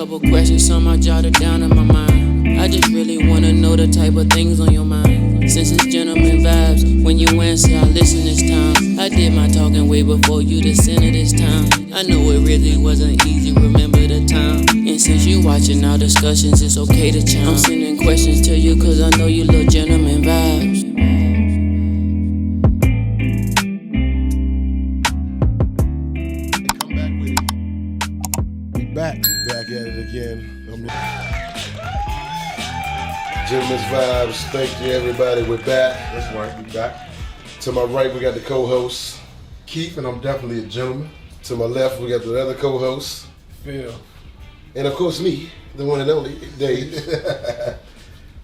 couple questions, some I jotted down in my mind. I just really wanna know the type of things on your mind. Since it's gentleman vibes, when you answer, I listen this time. I did my talking way before you descended this time. I know it really wasn't easy, remember the time. And since you watching our discussions, it's okay to chime. I'm sending questions to you cause I know you love gentleman vibes. Back at it again. Gentlemen's Vibes. Thank you, everybody. We're back. That's right, we back. To my right, we got the co-host, Keith, and I'm definitely a gentleman. To my left, we got the other co-host, Phil. And of course, me, the one and only, Dave.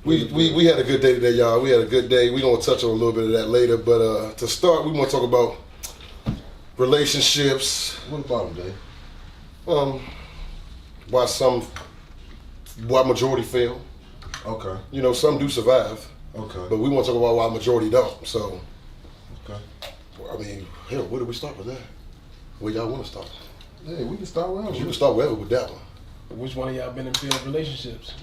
we had a good day today, y'all. We had a good day. We're going to touch on a little bit of that later. But to start, we want to talk about relationships. What about them, Dave? Why majority fail. Okay. You know, some do survive. Okay. But we want to talk about why majority don't. So, okay. I mean, hell, where do we start with that? Where y'all want to start? Yeah, we can start wherever. You can start wherever with that one. Which one of y'all been in failed relationships?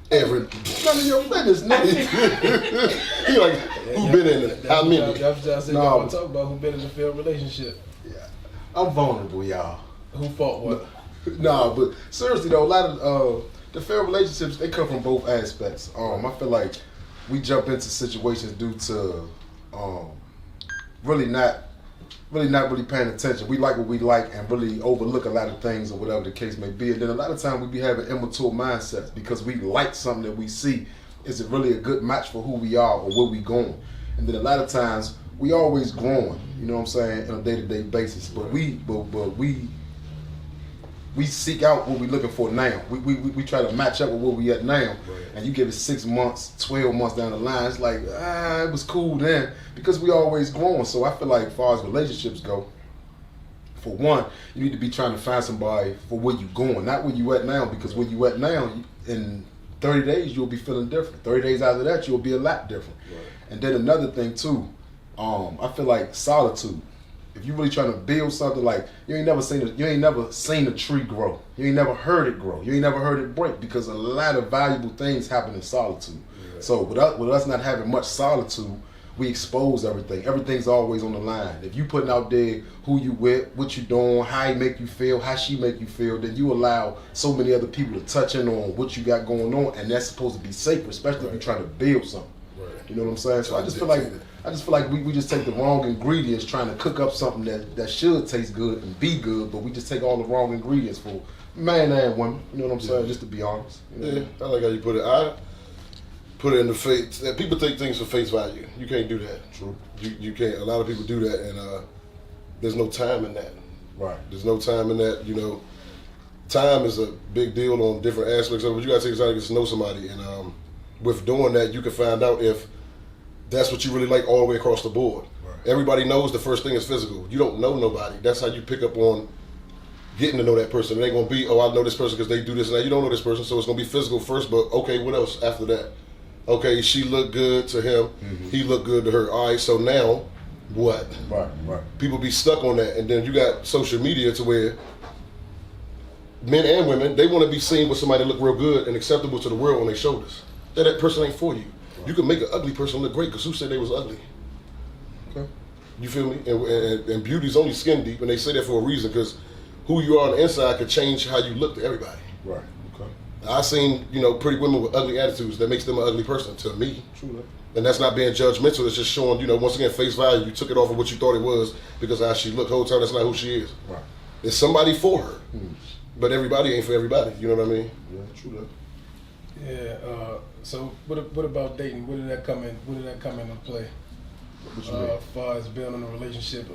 Every. None of your business, nigga. He like, who been in it? How many? That's what I said. Y'all want to talk about who been in a failed relationship. Yeah. I'm vulnerable, y'all. Who fought what? Nah, but seriously though, a lot of the failed relationships, they come from both aspects. I feel like we jump into situations due to really not paying attention. We like what we like and really overlook a lot of things or whatever the case may be. And then a lot of times we be having immature mindsets because we like something that we see. Is it really a good match for who we are or where we going? And then a lot of times we always growing, you know what I'm saying, on a day-to-day basis. But we seek out what we're looking for now. We try to match up with where we at now. Right. And you give it 6 months, 12 months down the line, it's like, it was cool then, because we always growing. So I feel like as far as relationships go, for one, you need to be trying to find somebody for where you going, not where you at now, because where you at now, in 30 days, you'll be feeling different. 30 days after that, you'll be a lot different. Right. And then another thing too, I feel like solitude. If you're really trying to build something, like you ain't never seen a tree grow. You ain't never heard it grow. You ain't never heard it break, because a lot of valuable things happen in solitude. Yeah. So with us not having much solitude, we expose everything. Everything's always on the line. If you putting out there who you with, what you doing, how he make you feel, how she make you feel, then you allow so many other people to touch in on what you got going on, and that's supposed to be sacred, especially if you're trying to build something. Right. You know what I'm saying? So I just feel like we just take the wrong ingredients trying to cook up something that should taste good and be good, but we just take all the wrong ingredients for man and woman. You know what I'm saying? Just to be honest. You know? Yeah, I like how you put it. I put it in the face. People take things for face value. You can't do that. True. You can't. A lot of people do that, and there's no time in that. Right. There's no time in that. You know, time is a big deal on different aspects of it. But you gotta take time to get to know somebody, and with doing that, you can find out if that's what you really like all the way across the board. Right. Everybody knows the first thing is physical. You don't know nobody. That's how you pick up on getting to know that person. It ain't gonna be, I know this person because they do this and that. You don't know this person, so it's gonna be physical first, but okay, what else after that? Okay, she looked good to him. Mm-hmm. He looked good to her. All right, so now what? Right. People be stuck on that, and then you got social media to where men and women, they want to be seen with somebody that look real good and acceptable to the world on their shoulders. That person ain't for you. You can make an ugly person look great, because who said they was ugly? Okay. You feel me? And beauty's only skin deep, and they say that for a reason, because who you are on the inside could change how you look to everybody. Right. Okay. I've seen, pretty women with ugly attitudes that makes them an ugly person to me. True. And that's not being judgmental. It's just showing, once again, face value. You took it off of what you thought it was because of how she looked. The whole time, that's not who she is. Right. It's somebody for her, but everybody ain't for everybody. You know what I mean? Yeah, true. Yeah. So what about dating? Where did that come in? Where did that come into play? As far as building a relationship,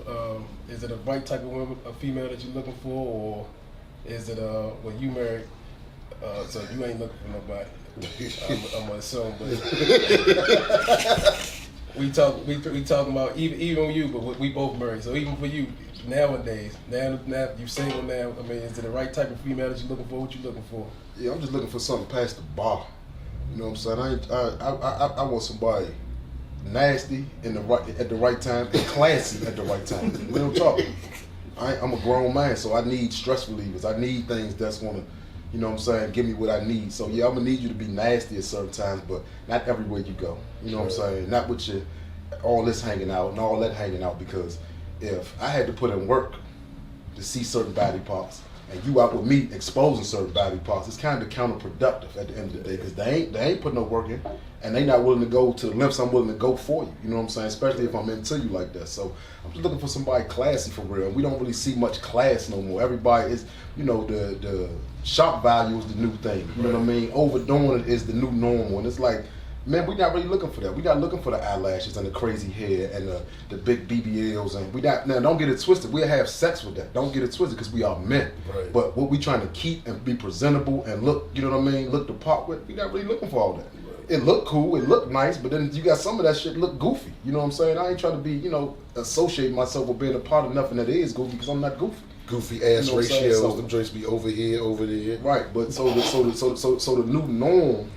is it a right type of woman, a female that you're looking for, or is it when you married? So you ain't looking for nobody. I'm gonna assume, but we talking about even you, but we both married. So even for you nowadays, now you single now. I mean, is it the right type of female that you're looking for? What you looking for? Yeah, I'm just looking for something past the bar. You know what I'm saying? I want somebody nasty at the right time and classy at the right time. Real talk. I'm a grown man, so I need stress relievers. I need things that's gonna You know what I'm saying? Give me what I need. So yeah, I'm gonna need you to be nasty at certain times, but not everywhere you go. You know what I'm saying? Not with your all this hanging out and all that hanging out, because if I had to put in work to see certain body parts, and you out with me exposing certain body parts, it's kind of counterproductive at the end of the day, because they ain't put no work in, and they not willing to go to the lengths I'm willing to go for you. You know what I'm saying? Especially if I'm into you like that. So I'm just looking for somebody classy for real. We don't really see much class no more. Everybody is, you know, the shock value is the new thing. You know what I mean? Overdoing it is the new normal, and it's like, man, we're not really looking for that. We're not looking for the eyelashes and the crazy hair and the big BBLs, and we not. Now, don't get it twisted. We'll have sex with that. Don't get it twisted, because we are men. Right. But what we trying to keep and be presentable and look, you know what I mean, look the part with, we not really looking for all that. Right. It look cool, it look nice, but then you got some of that shit look goofy. You know what I'm saying? I ain't trying to be, you know, associate myself with being a part of nothing that is goofy, because I'm not goofy. Goofy ass you know ratios, so, them joints be over here, over there. Right, but so the new norm,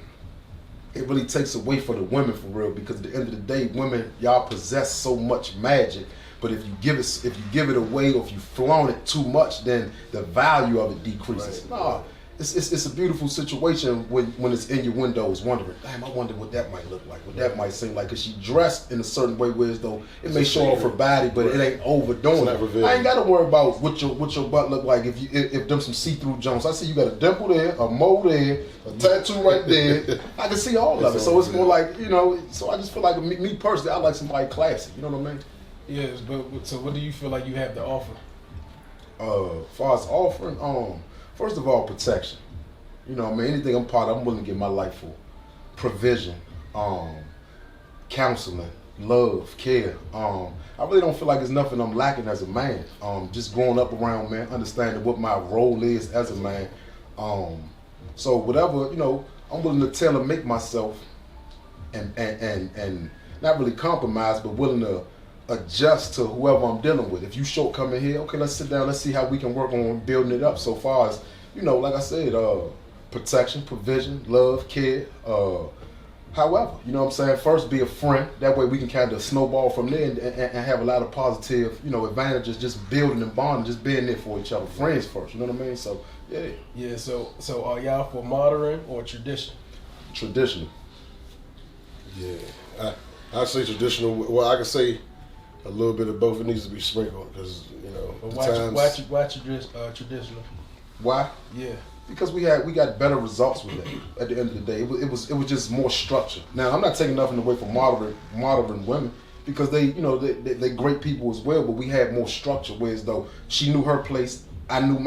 it really takes away for the women for real, because at the end of the day, women, y'all possess so much magic, but if you give it away, or if you flaunt it too much, then the value of it decreases. Right. Nah, it's a beautiful situation when it's in your windows, wondering, damn, I wonder what that might look like, what that might seem like, because she dressed in a certain way, whereas though it may show off her body, but it ain't overdoing it. I ain't got to worry about what your butt look like if them some see-through Jones. I see you got a dimple there, a mole there, a tattoo right there. I can see all of it. So it's more like, you know, so I just feel like, me personally, I like somebody classy. You know what I mean? Yes, but so what do you feel like you have to offer? As far as offering, first of all, protection. You know what I mean? Anything I'm part of, I'm willing to give my life for. Provision, counseling, love, care. I really don't feel like there's nothing I'm lacking as a man. Just growing up around man, understanding what my role is as a man. So whatever, you know, I'm willing to tailor make myself and not really compromise, but willing to adjust to whoever I'm dealing with. If you shortcoming here, okay, let's sit down, let's see how we can work on building it up. So far as, you know, like I said, protection, provision, love, care, however, you know what I'm saying, first be a friend, that way we can kind of snowball from there and have a lot of positive, you know, advantages, just building and bonding, just being there for each other, friends first, you know what I mean? So, yeah. Yeah, so are y'all for modern or tradition? Traditional. Yeah, I say traditional. Well, I can say a little bit of both. It needs to be sprinkled, because, you know, But why traditional? Why? Yeah. Because we got better results with that. At the end of the day, it was just more structure. Now, I'm not taking nothing away from modern women, because they great people as well, but we had more structure. Whereas though she knew her place, I know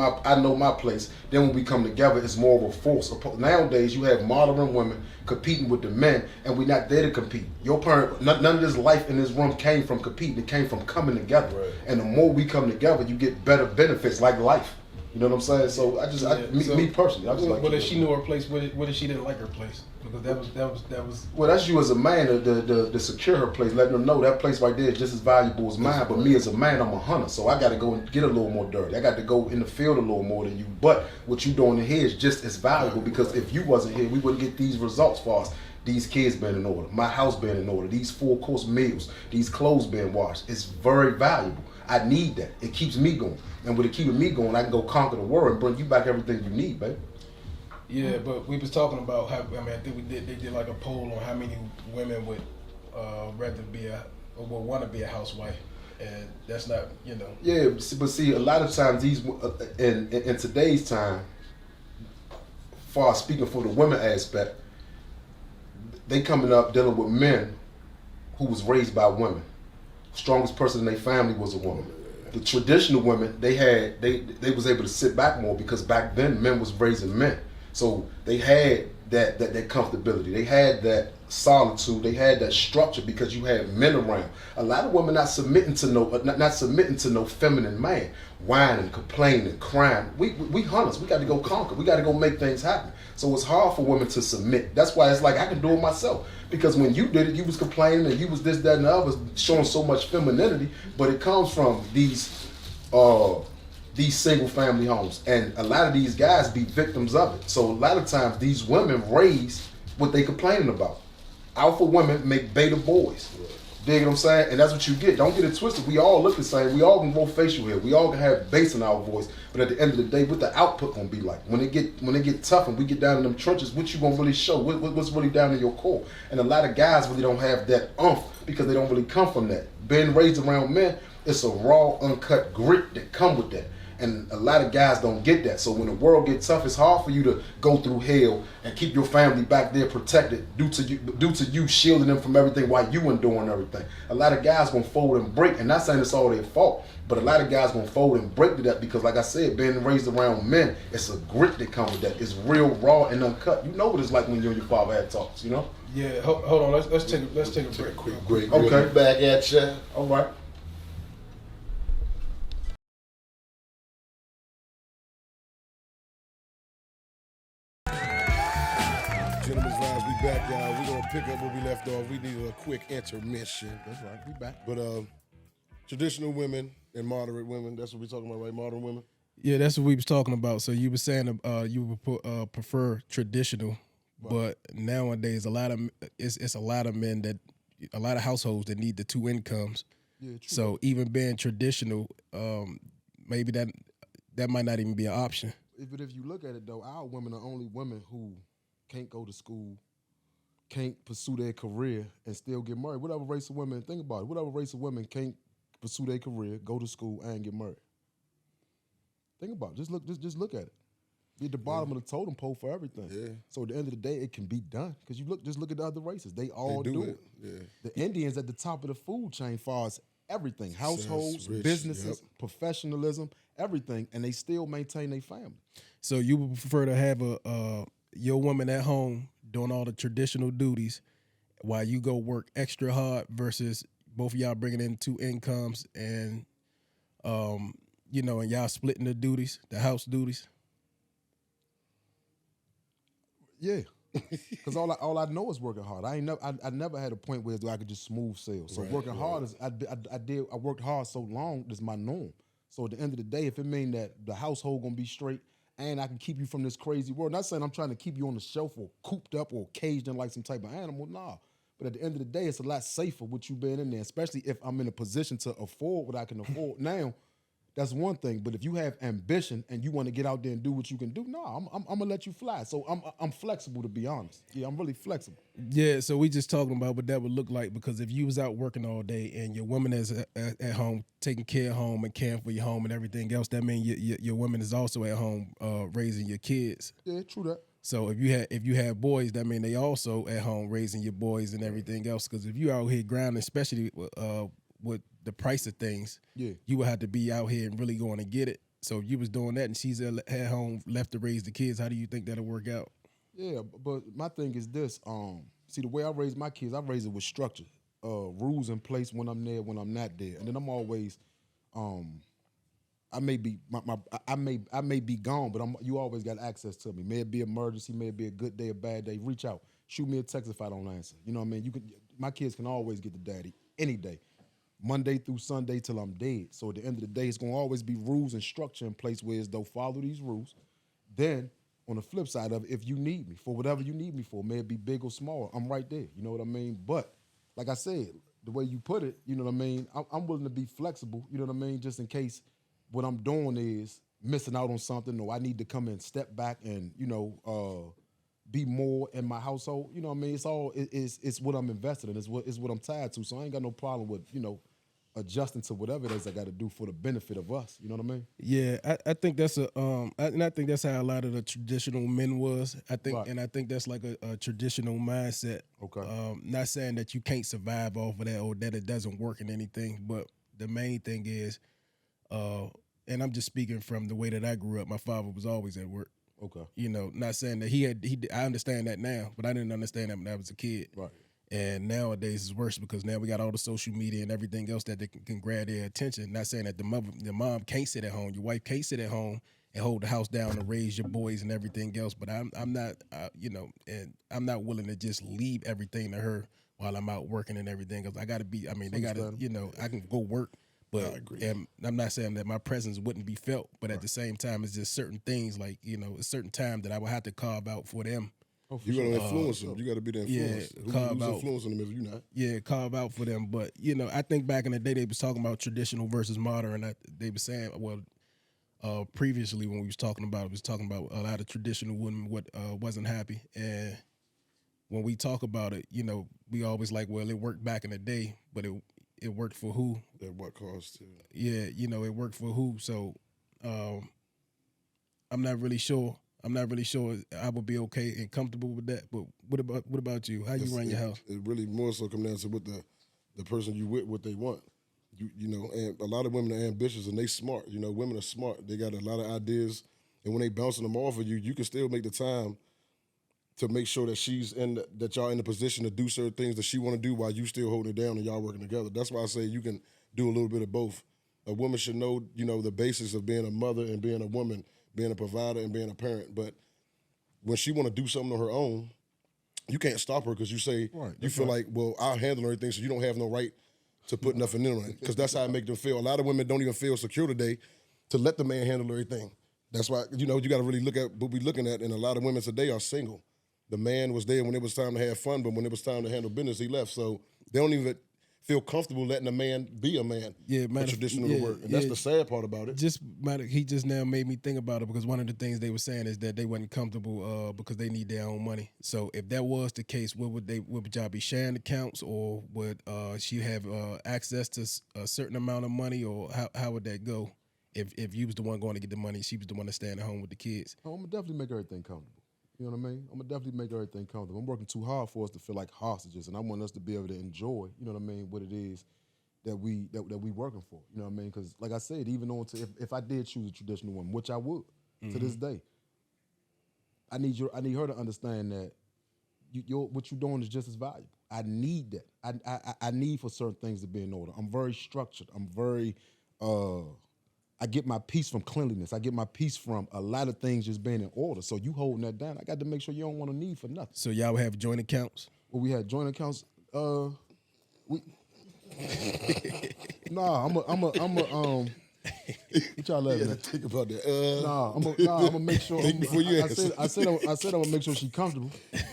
my place. Then when we come together, it's more of a force. Nowadays, you have modern women competing with the men, and we're not there to compete. Your parent, none of this life in this room came from competing. It came from coming together. Right. And the more we come together, you get better benefits, like life. You know what I'm saying? So me personally, I just like. Well, if she knew her place, what if she didn't like her place? Because that was. Well, that's you as a man to secure her place, letting her know that place right there is just as valuable as mine. But me as a man, I'm a hunter, so I got to go and get a little more dirty. I got to go in the field a little more than you. But what you doing in here is just as valuable, because if you wasn't here, we wouldn't get these results for us. These kids being in order, my house being in order, these 4-course meals, these clothes being washed. It's very valuable. I need that. It keeps me going. And with it keeping me going, I can go conquer the world and bring you back everything you need, baby. Yeah, but we was talking about how, I think they did like a poll on how many women would rather be would want to be a housewife, and that's not, you know. Yeah, but see, a lot of times these in today's time, far as speaking for the women aspect, they coming up dealing with men who was raised by women. Strongest person in their family was a woman. The traditional women, they was able to sit back more, because back then men was raising men, so they had that comfortability, they had that solitude, they had that structure, because you had men around. A lot of women not submitting to no feminine man, whining, complaining, crying. We hunters. We got to go conquer. We got to go make things happen. So it's hard for women to submit. That's why it's like I can do it myself. Because when you did it, you was complaining and you was this, that, and the other, showing so much femininity. But it comes from these single family homes, and a lot of these guys be victims of it. So a lot of times these women raise what they complaining about. Alpha women make beta boys. Dig what I'm saying? And that's what you get. Don't get it twisted. We all look the same. We all can grow facial hair. We all can have bass in our voice. But at the end of the day, what the output gonna be like? When it get tough and we get down in them trenches, what you gonna really show? What's really down in your core? And a lot of guys really don't have that because they don't really come from that. Being raised around men, it's a raw, uncut grit that come with that. And a lot of guys don't get that. So when the world gets tough, it's hard for you to go through hell and keep your family back there protected due to you shielding them from everything while you enduring everything. A lot of guys gonna fold and break, and not saying it's all their fault, but a lot of guys gonna fold and break to that because, like I said, being raised around men, it's a grit that comes with that. It's real, raw, and uncut. You know what it's like when you and your father had talks, you know? Yeah, hold on. Let's take a break. Quick break. Okay. Back at you. All right. Gentlemen's Vibes, we back, y'all. We're going to pick up where we left off. We need a quick intermission. That's right. We back. But traditional women and moderate women, that's what we're talking about, right? Modern women? Yeah, that's what we was talking about. So you were saying you would prefer traditional, but nowadays it's a lot of men that a lot of households that need the two incomes. Yeah, true. So even being traditional, maybe that might not even be an option. If you look at it though, our women are only women who can't go to school, can't pursue their career, and still get married. Whatever race of women, think about it. Whatever race of women can't pursue their career, go to school, and get married. Think about it. Just look at it. You're at the bottom of the totem pole for everything. Yeah. So at the end of the day, it can be done because just look at the other races. They all do it. Yeah. The Indians at the top of the food chain, far as everything, households, rich, businesses, professionalism, everything, and they still maintain their family. So you would prefer to have your woman at home doing all the traditional duties while you go work extra hard versus both of y'all bringing in two incomes and and y'all splitting the duties, the house duties. Yeah, because all I know is working hard. I never had a point where I could just smooth sail. So working hard is I worked hard so long. That's my norm. So at the end of the day, if it mean that the household gonna be straight and I can keep you from this crazy world, not saying I'm trying to keep you on the shelf or cooped up or caged in like some type of animal. Nah. But at the end of the day, it's a lot safer with you being in there, especially if I'm in a position to afford what I can afford now. That's one thing. But if you have ambition and you want to get out there and do what you can do, I'm gonna let you fly. So I'm flexible, to be honest. Yeah, I'm really flexible. Yeah, so we just talking about what that would look like, because if you was out working all day and your woman is at home taking care of home and caring for your home and everything else, that means your woman is also at home raising your kids. Yeah, true that. So if you have boys, that means they also at home raising your boys and everything else. Because if you out here grinding, especially with the price of things, you would have to be out here and really going to get it. So if you was doing that and she's at home left to raise the kids, how do you think that'll work out? Yeah, but my thing is this. See, the way I raise my kids, I raise it with structure, rules in place when I'm there, when I'm not there, and then I'm always, I may be I may be gone, but you always got access to me. May it be emergency, may it be a good day, a bad day. Reach out, shoot me a text if I don't answer. You know what I mean? My kids can always get to daddy any day, Monday through Sunday till I'm dead. So at the end of the day, it's gonna always be rules and structure in place where it's though follow these rules. Then on the flip side of it, if you need me for whatever you need me for, may it be big or small, I'm right there. You know what I mean? But like I said, the way you put it, you know what I mean? I'm willing to be flexible, you know what I mean? Just in case what I'm doing is missing out on something, or I need to come and step back and, be more in my household. You know what I mean? It's what I'm invested in. It's what I'm tied to. So I ain't got no problem with, adjusting to whatever it is I got to do for the benefit of us. You know what I mean? Yeah, I think that's I think that's how a lot of the traditional men was. I think, Right. and I think that's like a traditional mindset. Okay. Not saying that you can't survive off of that or that it doesn't work in anything, but the main thing is, and I'm just speaking from the way that I grew up. My father was always at work. Okay. Not saying that I understand that now, but I didn't understand that when I was a kid. Right. And nowadays it's worse because now we got all the social media and everything else that they can grab their attention. Not saying that the mom can't sit at home, your wife can't sit at home and hold the house down and raise your boys and everything else. But I'm not, and I'm not willing to just leave everything to her while I'm out working and everything else. I got to be. I mean, they got to. I can go work, but I agree. and I'm not saying that my presence wouldn't be felt. But at the same time, it's just certain things like a certain time that I would have to carve out for them. Oh, for You sure. got to influence them. You got to be the influence. carve Who's out. influencing them if you're not? Yeah, carve out for them. But I think back in the day they was talking about traditional versus modern. They were saying, previously when we was talking about it, we was talking about a lot of traditional women wasn't happy. And when we talk about it, we always like, well, it worked back in the day, but it worked for who? At what cost? Yeah, it worked for who? So I'm not really sure. I would be okay and comfortable with that. But what about you? How you run your house? It really more so comes down to what the person you with, what they want. And a lot of women are ambitious and they smart. Women are smart. They got a lot of ideas, and when they bouncing them off of you, you can still make the time to make sure that that y'all in the position to do certain things that she want to do while you still holding it down and y'all working together. That's why I say you can do a little bit of both. A woman should know, the basics of being a mother and being a woman, being a provider and being a parent. But when she want to do something on her own, you can't stop her because you say you feel like, well, I'll handle everything, so you don't have no right to put nothing in it. Because that's how I make them feel. A lot of women don't even feel secure today to let the man handle everything. That's why you got to really look at what we're looking at. And a lot of women today are single. The man was there when it was time to have fun, but when it was time to handle business, he left. So they don't even feel comfortable letting a man be a man. Yeah, traditional work. And that's the sad part about it. He just now made me think about it because one of the things they were saying is that they wasn't comfortable because they need their own money. So if that was the case, would y'all be sharing accounts, or would she have access to a certain amount of money, or how would that go? If you was the one going to get the money, she was the one to staying at home with the kids. I'm gonna definitely make everything comfortable. You know what I mean? I'm gonna definitely make everything comfortable. I'm working too hard for us to feel like hostages, and I want us to be able to enjoy, you know what I mean, what it is that we working for. You know what I mean? Because like I said, even on to if I did choose a traditional woman, which I would to this day, I need her to understand that what you're doing is just as valuable. I need that. I need for certain things to be in order. I'm very structured. I'm very I get my peace from cleanliness. I get my peace from a lot of things just being in order. So you holding that down, I got to make sure you don't want to need for nothing. So y'all would have joint accounts? Well, we had joint accounts. Nah, what y'all laughing at? Think about that. I'm gonna make sure. Think before you answer. I said I'm gonna make sure she's comfortable.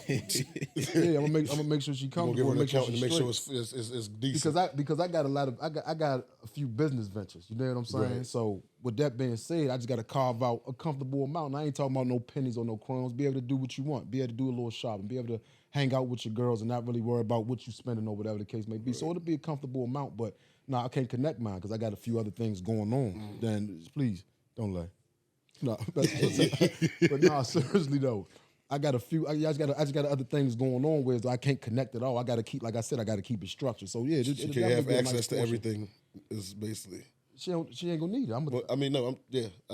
Yeah, I'm gonna make sure she's comfortable. Give her an account to make sure it's decent. Because I got I got a few business ventures. You know what I'm saying? Right. So with that being said, I just got to carve out a comfortable amount. And I ain't talking about no pennies or no crumbs. Be able to do what you want. Be able to do a little shopping. Be able to hang out with your girls and not really worry about what you spending or whatever the case may be. Right. So it'll be a comfortable amount, but no, I can't connect mine because I got a few other things going on. Then please don't lie. No, but no, seriously though, I got a few. I just got other things going on where I can't connect at all. I got to keep, like I said, I got to keep it structured. So yeah, she can't have access to everything. Is basically she ain't gonna need it. I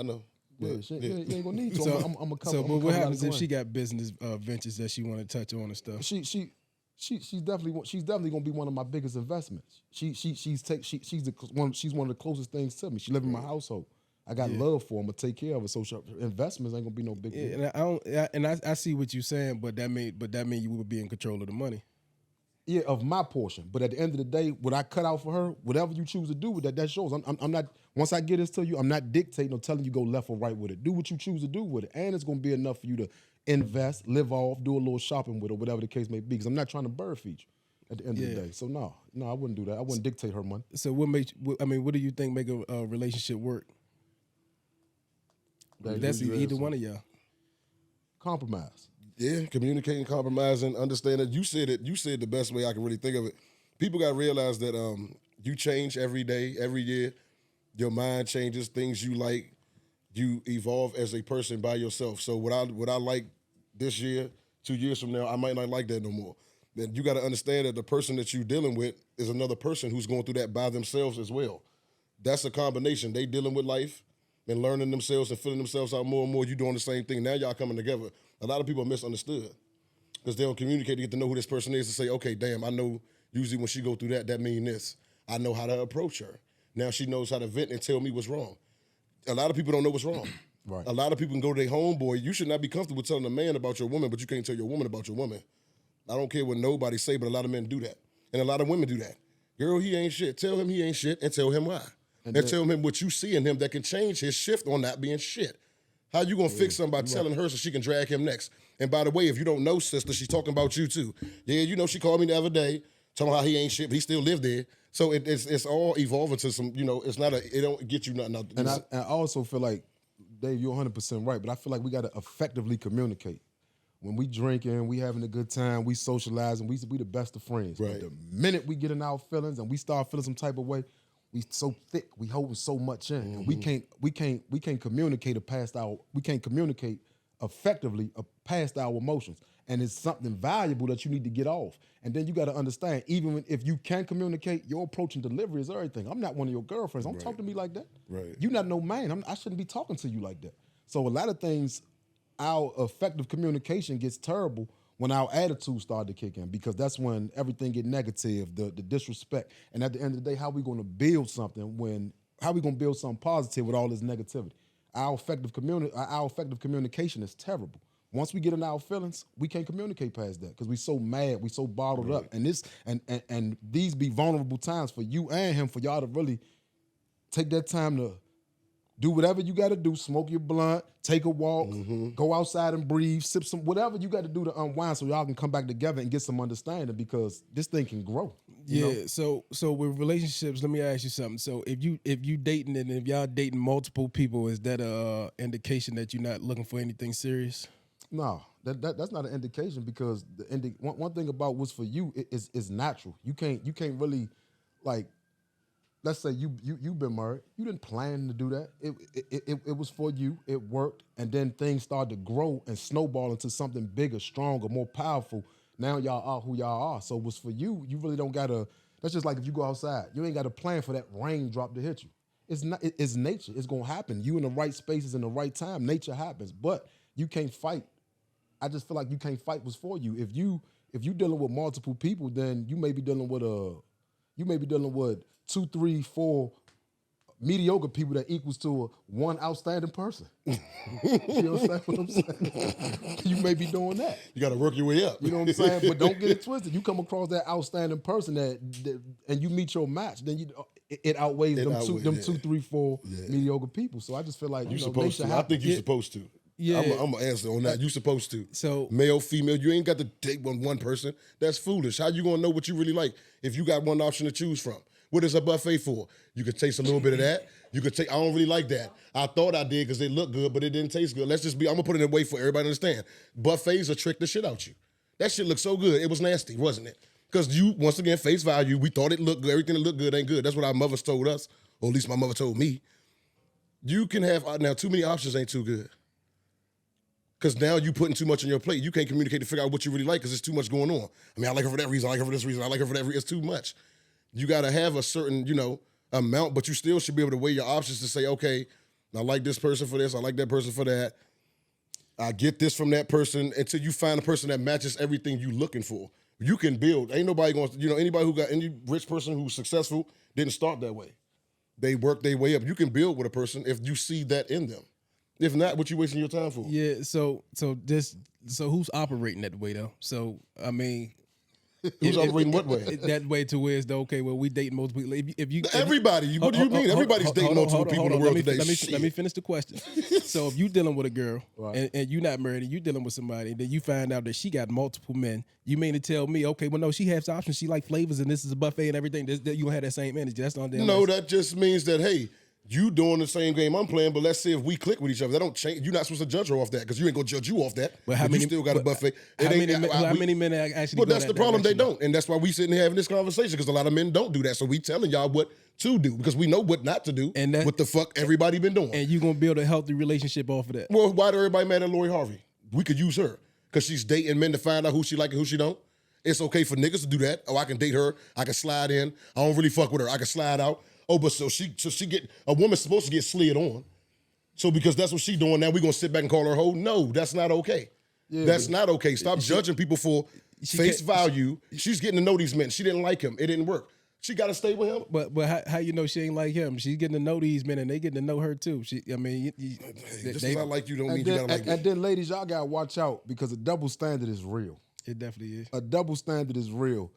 know. Yeah, she ain't gonna need to. So, I'm a couple. So, but what happens if she got business ventures that she want to touch on and stuff? She's definitely gonna be one of my biggest investments. She's one of the closest things to me. She live in my household. I got love for her. I'm gonna take care of her. So investments ain't gonna be no big deal. And I see what you're saying, but that mean you would be in control of the money. Yeah, of my portion. But at the end of the day, what I cut out for her, whatever you choose to do with that shows. I'm not. Once I get this to you, I'm not dictating or telling you go left or right with it. Do what you choose to do with it, and it's gonna be enough for you to invest, live off, do a little shopping with, or whatever the case may be. Because I'm not trying to bird feed you at the end of the day. So no, I wouldn't do that. I wouldn't dictate her money. So what do you think make a relationship work? That's either one of y'all. Compromise. Yeah, communicating, compromising, understanding. You said the best way I can really think of it. People got to realize that you change every day, every year. Your mind changes, things you like. You evolve as a person by yourself. So what I like this year, 2 years from now, I might not like that no more. Then you got to understand that the person that you're dealing with is another person who's going through that by themselves as well. That's a combination. They dealing with life and learning themselves and filling themselves out more and more. You doing the same thing. Now y'all coming together. A lot of people are misunderstood because they don't communicate to get to know who this person is to say, okay, damn, I know usually when she go through that mean this. I know how to approach her. Now she knows how to vent and tell me what's wrong. A lot of people don't know what's wrong. Right. A lot of people can go to their homeboy. You should not be comfortable telling a man about your woman, but you can't tell your woman about your woman. I don't care what nobody say, but a lot of men do that. And a lot of women do that. Girl, he ain't shit. Tell him he ain't shit and tell him why. And tell him what you see in him that can change his shift on not being shit. How you gonna fix something by telling her so she can drag him next? And by the way, if you don't know sister, she's talking about you too. Yeah, you know, she called me the other day, talking about how he ain't shit, but he still live there. So it's all evolving to some, you know, it's not it don't get you nothing out. And I also feel like, Dave, you're 100% right, but I feel like we got to effectively communicate. When we drinking, we having a good time, we socializing, we the best of friends. Right. But the minute we get in our feelings and we start feeling some type of way, we so thick, we holding so much in, and we can't communicate effectively past our emotions. And it's something valuable that you need to get off. And then you got to understand, even if you can communicate, your approach and delivery is everything. I'm not one of your girlfriends. Don't talk to me like that. Right. You're not no man. I shouldn't be talking to you like that. So a lot of things, our effective communication gets terrible when our attitudes start to kick in, because that's when everything get negative, the disrespect. And at the end of the day, how we going to build something how we going to build something positive with all this negativity? Our effective communication is terrible. Once we get in our feelings, we can't communicate past that because we so mad, we so bottled up. And these be vulnerable times for you and him, for y'all to really take that time to do whatever you got to do, smoke your blunt, take a walk, go outside and breathe, sip some, whatever you got to do to unwind so y'all can come back together and get some understanding, because this thing can grow. You know? So with relationships, let me ask you something. So if you dating and if y'all dating multiple people, is that a indication that you're not looking for anything serious? No, that's not an indication, because one thing about what's for you is natural. You can't really, like, let's say you've been married. You didn't plan to do that. It was for you. It worked, and then things started to grow and snowball into something bigger, stronger, more powerful. Now y'all are who y'all are. So what's for you, you really don't gotta. That's just like if you go outside, you ain't got to plan for that raindrop to hit you. It's not. It's nature. It's gonna happen. You in the right spaces in the right time. Nature happens, but you can't fight. I just feel like you can't fight what's for you. If you dealing with multiple people, then you may be dealing with 2, 3, 4 mediocre people that equals to one outstanding person. You understand what I'm saying? You may be doing that. You got to work your way up. You know what I'm saying? But don't get it twisted. You come across that outstanding person and you meet your match, then it outweighs them 2, 3, 4 mediocre people. So I just feel like you supposed to. I think you're supposed to. Yeah, I'm gonna answer on that. You supposed to. So male, female, you ain't got to date one person. That's foolish. How you gonna know what you really like if you got one option to choose from? What is a buffet for? You could taste a little bit of that. You could take. I don't really like that. I thought I did because they look good, but it didn't taste good. Let's just be. I'm gonna put it in a way for everybody to understand. Buffets are trick the shit out you. That shit looked so good. It was nasty, wasn't it? Because you, once again, face value. We thought it looked good. Everything that looked good ain't good. That's what our mothers told us, or at least my mother told me. You can have now too many options ain't too good. Because now you putting too much on your plate. You can't communicate to figure out what you really like because there's too much going on. I mean, I like her for that reason. I like her for this reason. I like her for that reason. It's too much. You got to have a certain, amount, but you still should be able to weigh your options to say, okay, I like this person for this. I like that person for that. I get this from that person until you find a person that matches everything you looking for. You can build. Ain't nobody going to, anybody who got any rich person who's successful didn't start that way. They work their way up. You can build with a person if you see that in them. If not, what you wasting your time for? Yeah, so who's operating that way though? So I mean, who's operating what way? That way to where it's okay. Well, we dating multiple people. Everybody. What do you mean? Everybody's dating multiple people in the world today. Let me finish the question. So if you dealing with a girl and you're not married and you dealing with somebody, and then you find out that she got multiple men, you mean to tell me, okay, well no, she has options. She like flavors and this is a buffet and everything. That you gonna have that same energy? That's not. No, that just means that hey. You doing the same game I'm playing, but let's see if we click with each other. That don't change. You're not supposed to judge her off that because you ain't gonna judge you off that. But how many? You still got a buffet. How many men actually? But that's the problem. They don't, and that's why we sitting here having this conversation because a lot of men don't do that. So we telling y'all what to do because we know what not to do. And what the fuck everybody been doing. And you gonna build a healthy relationship off of that. Well, why do everybody mad at Lori Harvey? We could use her because she's dating men to find out who she like and who she don't. It's okay for niggas to do that. Oh, I can date her. I can slide in. I don't really fuck with her. I can slide out. Oh, but so she get a woman's supposed to get slid on. So because that's what she doing now, we gonna sit back and call her a hoe? No, that's not okay. Yeah, that's not okay. Stop judging people for face value. She's getting to know these men. She didn't like him. It didn't work. She got to stay with him. But how you know she ain't like him? She's getting to know these men and they getting to know her too. Just because I like you don't mean you gotta like me. And then ladies, y'all gotta watch out because a double standard is real. It definitely is. A double standard is real.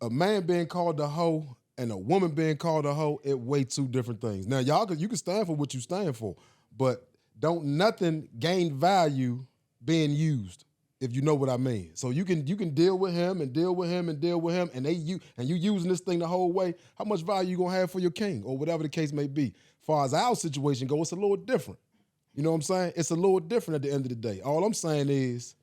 A man being called a hoe and a woman being called a hoe, it way two different things. Now, you can stand for what you stand for, but don't nothing gain value being used. if you know what I mean. So you can deal with him and deal with him and deal with him, and you using this thing the whole way. How much value you gonna have for your king or whatever the case may be? As far as our situation goes, it's a little different. You know what I'm saying? It's a little different at the end of the day. All I'm saying is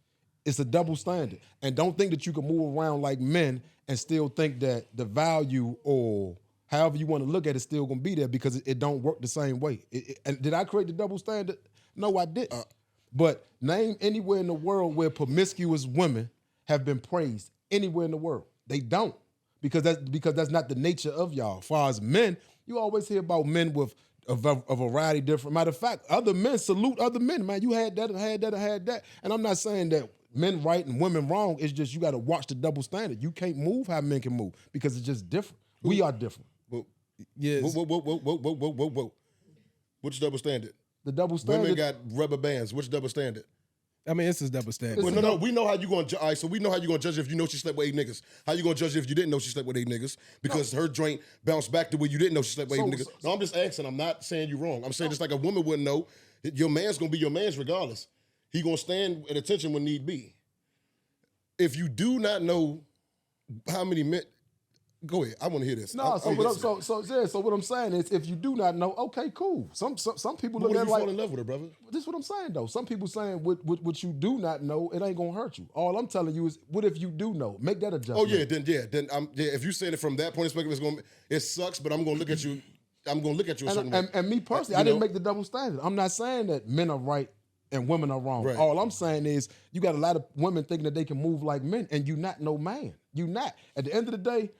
it's a double standard. And don't think that you can move around like men and still think that the value or however you want to look at it is still gonna be there, because it don't work the same way. And did I create the double standard? No, I didn't. But name anywhere in the world where promiscuous women have been praised anywhere in the world. They don't, because that's not the nature of y'all. As far as men, you always hear about men with a variety of different. Matter of fact, other men salute other men. Man, you had that and had that and had that. And I'm not saying that men right and women wrong. It's just you got to watch the double standard. You can't move how men can move because it's just different. We are different. Well, Yes. whoa. Which double standard? The double standard. Women got rubber bands. Which double standard? I mean, it's a double standard. Well, no. We know how you going to. All right, so we know how you going to judge if you know she slept with 8 niggas. How you going to judge if you didn't know she slept with 8 niggas? Because her joint bounced back to where you didn't know she slept with 8 niggas. No, I'm just asking. I'm not saying you wrong. I'm saying just like a woman wouldn't know. Your man's going to be your man's regardless. He going to stand at attention when need be. If you do not know how many men. Go ahead. I want to hear this. No, so what I'm saying is, if you do not know, okay, cool. Some people look What at if it you like, fall in love with her, brother? this is what I'm saying though. Some people saying what you do not know, it ain't gonna hurt you. All I'm telling you is, what if you do know? Make that adjustment. Oh yeah, then if you saying it from that point of perspective, it sucks, but I'm gonna look at you. I'm gonna look at you a certain way. And me personally, I didn't make the double standard. I'm not saying that men are right and women are wrong. Right. All I'm saying is, you got a lot of women thinking that they can move like men, and you not no man. You not. At the end of the day,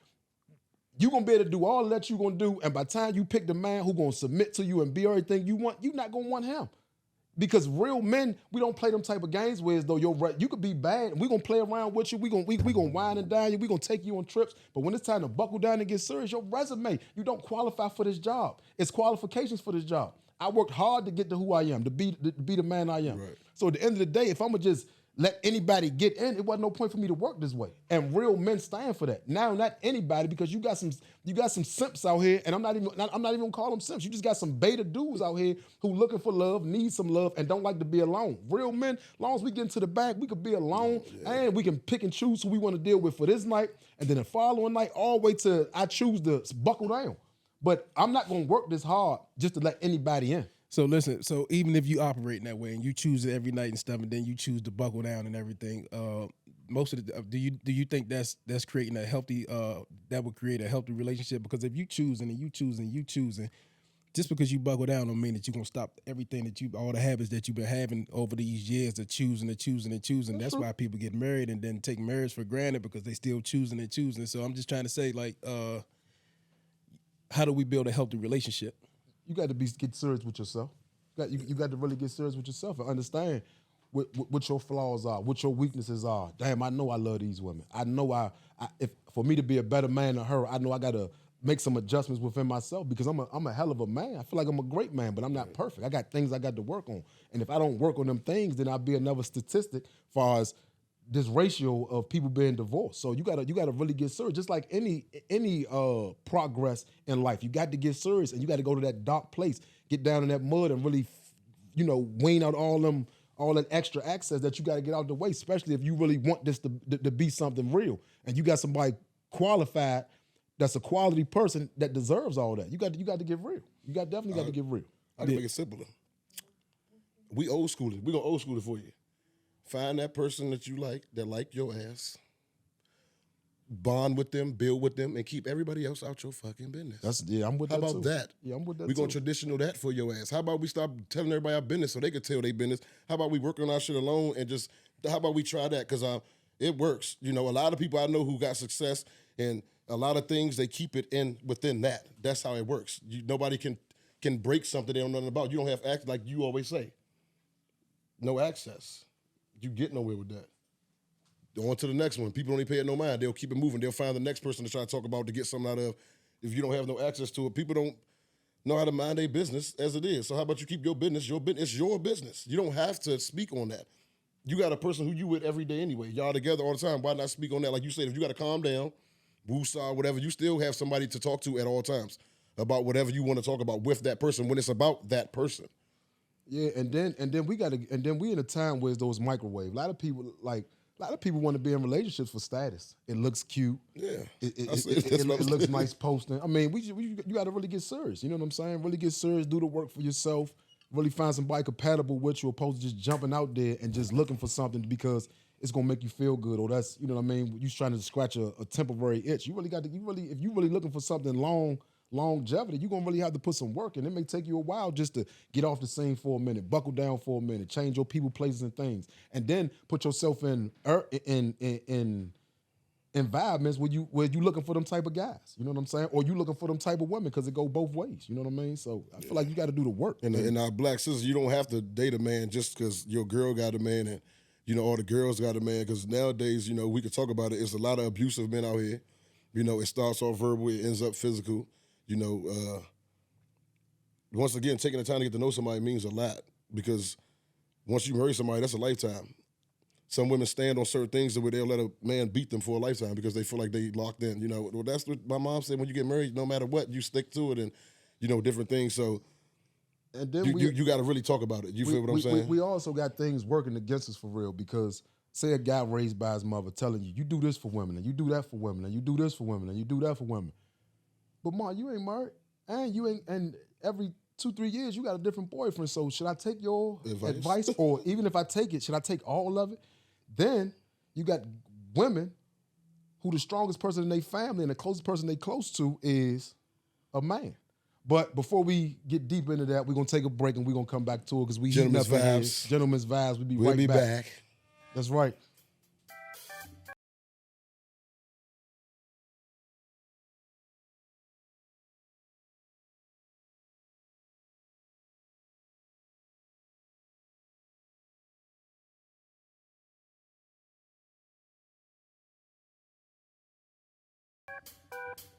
you gonna be able to do all that you gonna do, and by the time you pick the man who gonna submit to you and be everything you want, you not gonna want him. Because real men, we don't play them type of games where as though you could be bad. We gonna play around with you. We gonna wine and dine you. We gonna take you on trips. But when it's time to buckle down and get serious, your resume, you don't qualify for this job. It's qualifications for this job. I worked hard to get to who I am, to be the man I am. Right. So at the end of the day, if I'm gonna just let anybody get in, it wasn't no point for me to work this way. And real men stand for that. Now, not anybody, because you got some simps out here, and I'm not even gonna call them simps. You just got some beta dudes out here who looking for love, need some love, and don't like to be alone. Real men, as long as we get into the bag, we could be alone, and we can pick and choose who we want to deal with for this night, and then the following night, all the way to I choose to buckle down. But I'm not gonna work this hard just to let anybody in. So listen, so even if you operate in that way and you choose it every night and stuff, and then you choose to buckle down and everything, most of the do you think that's creating a healthy that would create a healthy relationship? Because if you choosing and you choosing, just because you buckle down don't mean that you're gonna stop everything that all the habits that you've been having over these years of choosing. That's why people get married and then take marriage for granted, because they still choosing. So I'm just trying to say, like, how do we build a healthy relationship? You got to get serious with yourself. You got to really get serious with yourself and understand what your flaws are, what your weaknesses are. Damn, I know I love these women. I know if for me to be a better man than her, I know I got to make some adjustments within myself, because I'm a hell of a man. I feel like I'm a great man, but I'm not perfect. I got things I got to work on. And if I don't work on them things, then I'll be another statistic as far as this ratio of people being divorced. So you gotta really get serious. Just like any progress in life, you got to get serious, and you got to go to that dark place, get down in that mud, and really, wean out all that extra access that you got to get out the way. Especially if you really want this to be something real, and you got somebody qualified, that's a quality person that deserves all that. You got to get real. You definitely got to get real. I can make it simpler. We old school it. We gonna old school it for you. Find that person that you like, that like your ass. Bond with them, build with them, and keep everybody else out your fucking business. I'm with that too. How about that? Yeah, I'm with that We too. gonna traditional that for your ass. How about we stop telling everybody our business so they can tell their business? How about we work on our shit alone and just, how about we try that? Because it works. A lot of people I know who got success, and a lot of things, they keep it within that. That's how it works. Nobody can break something they don't know nothing about. You don't have access, like you always say. No access. You get nowhere with that. On to the next one. People don't even pay it no mind. They'll keep it moving. They'll find the next person to try to talk about to get something out of. If you don't have no access to it, people don't know how to mind their business as it is. So how about you keep your business? It's your business. You don't have to speak on that. You got a person who you with every day anyway. Y'all together all the time. Why not speak on that? Like you said, if you got to calm down, woosah, whatever, you still have somebody to talk to at all times about whatever you want to talk about with that person when it's about that person. Yeah, and then we in a time where those microwave. A lot of people want to be in relationships for status. It looks cute. Yeah, it looks nice posting. I mean, you got to really get serious. You know what I'm saying? Really get serious. Do the work for yourself. Really find somebody compatible with you, opposed to just jumping out there and just looking for something because it's gonna make you feel good, or that's, you know what I mean. You trying to scratch a temporary itch. You really got to. If you really looking for something longevity, you're gonna really have to put some work in. It may take you a while just to get off the scene for a minute, buckle down for a minute, change your people, places, and things, and then put yourself in environments where you looking for them type of guys. You know what I'm saying? Or you looking for them type of women, because it go both ways. You know what I mean? So I feel like you got to do the work. And in our black sisters, you don't have to date a man just because your girl got a man and, you know, all the girls got a man. Because nowadays, you know, we could talk about it. It's a lot of abusive men out here. You know, it starts off verbal, it ends up physical. You know, once again, taking the time to get to know somebody means a lot, because once you marry somebody, that's a lifetime. Some women stand on certain things where they'll let a man beat them for a lifetime because they feel like they locked in. You know, well, that's what my mom said. When you get married, no matter what, you stick to it, and, you know, different things. So and then you got to really talk about it. You feel what I'm saying? We also got things working against us for real, because say a guy raised by his mother telling you do this for women, and you do that for women, and you do this for women, and you do that for women. But Ma, you ain't married, and you ain't, and every 2-3 years you got a different boyfriend. So should I take your advice? Or even if I take it, should I take all of it? Then you got women who the strongest person in their family and the closest person they close to is a man. But before we get deep into that, we're gonna take a break and we're gonna come back to it, because we Gentlemen's vibes. Gentlemen's vibes. We'll be back. That's right.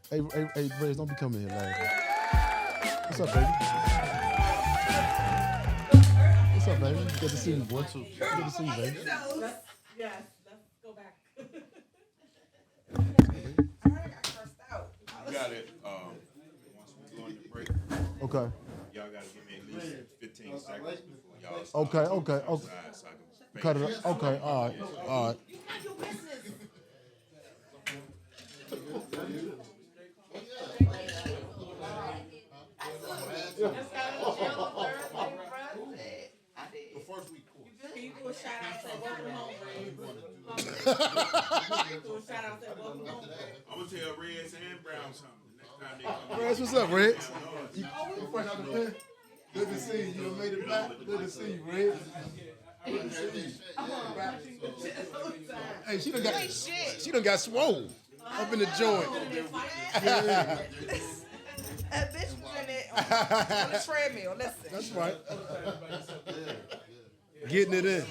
Hey, Rez, don't be coming here laughing. What's up, baby? What's up, baby? Good to see you, boy. Good to see you, baby. Yes, let's go back. I got cursed out. You got it. Once we go on the break, Okay. y'all gotta give me at least 15 seconds before y'all start. Okay. Outside so I can Cut it up. Okay, all right. You have your business. First week course. Can you do a shout out, say welcome home, Red? Do a shout out, say welcome home, Red. I'm gonna tell Reds and Brown something. Next time they come Rez, what's up, Rez? Good to see you. You done made it back. Good to see you, Rez. Hey, she done got swole up in the joint. That bitch was in it on the treadmill. Listen. That's right. Getting it in. I'm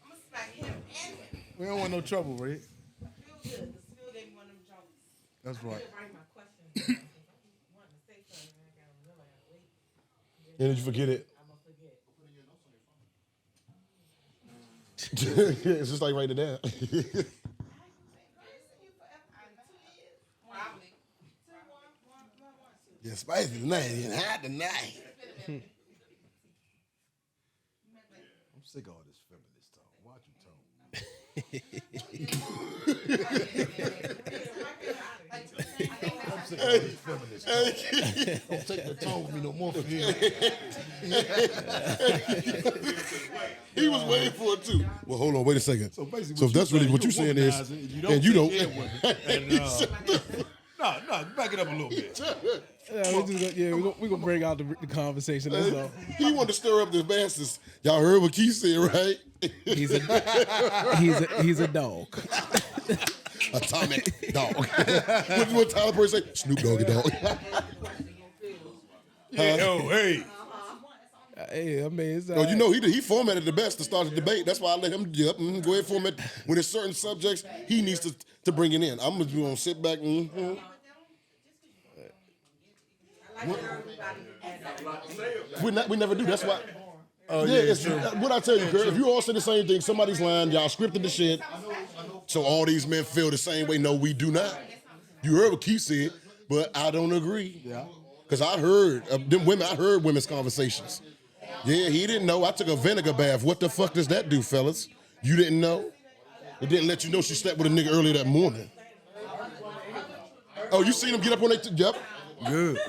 gonna smack him and him. We don't want no trouble, Red. Feel good. The Spill gave me one of them jokes. That's I right. didn't write my questions. I wanted to say something, and I gotta realize, wait. And did you forget it? I'm gonna forget. It's just like write it down. I haven't seen you forever. 2 years. Probably. 2, 1, 1, 1, 2. Yeah, spicy tonight. It's hot tonight. I'm sick of all this feminist talk. Watch your tone. I'm sick of all this feminist talk. Don't take the tone with me no more for him. He was waiting for it too. Well, hold on, wait a second. So basically, So if that's really what you're saying is, and you don't, No, back it up a little bit. We're gonna bring out the conversation. That's all. he wanted to stir up the masses. Y'all heard what Keith said, right? He's a dog. Atomic dog. What Tyler Perry say? Snoop Doggy Dog. Hey. Hey, I mean, it's Oh, you know, he formatted the best to start the debate. That's why I let him go ahead and format. When there's certain subjects, he needs to bring it in. I'm just going to sit back and... We never do. That's why... what I tell you, girl, if you all say the same thing, somebody's lying, y'all scripted the shit, so all these men feel the same way. No, we do not. You heard what Keith said, but I don't agree. Yeah. Because I heard them women. I heard women's conversations. Yeah, he didn't know. I took a vinegar bath. What the fuck does that do, fellas? You didn't know? It didn't let you know she slept with a nigga earlier that morning. Oh, you seen him get up on their yep. Good.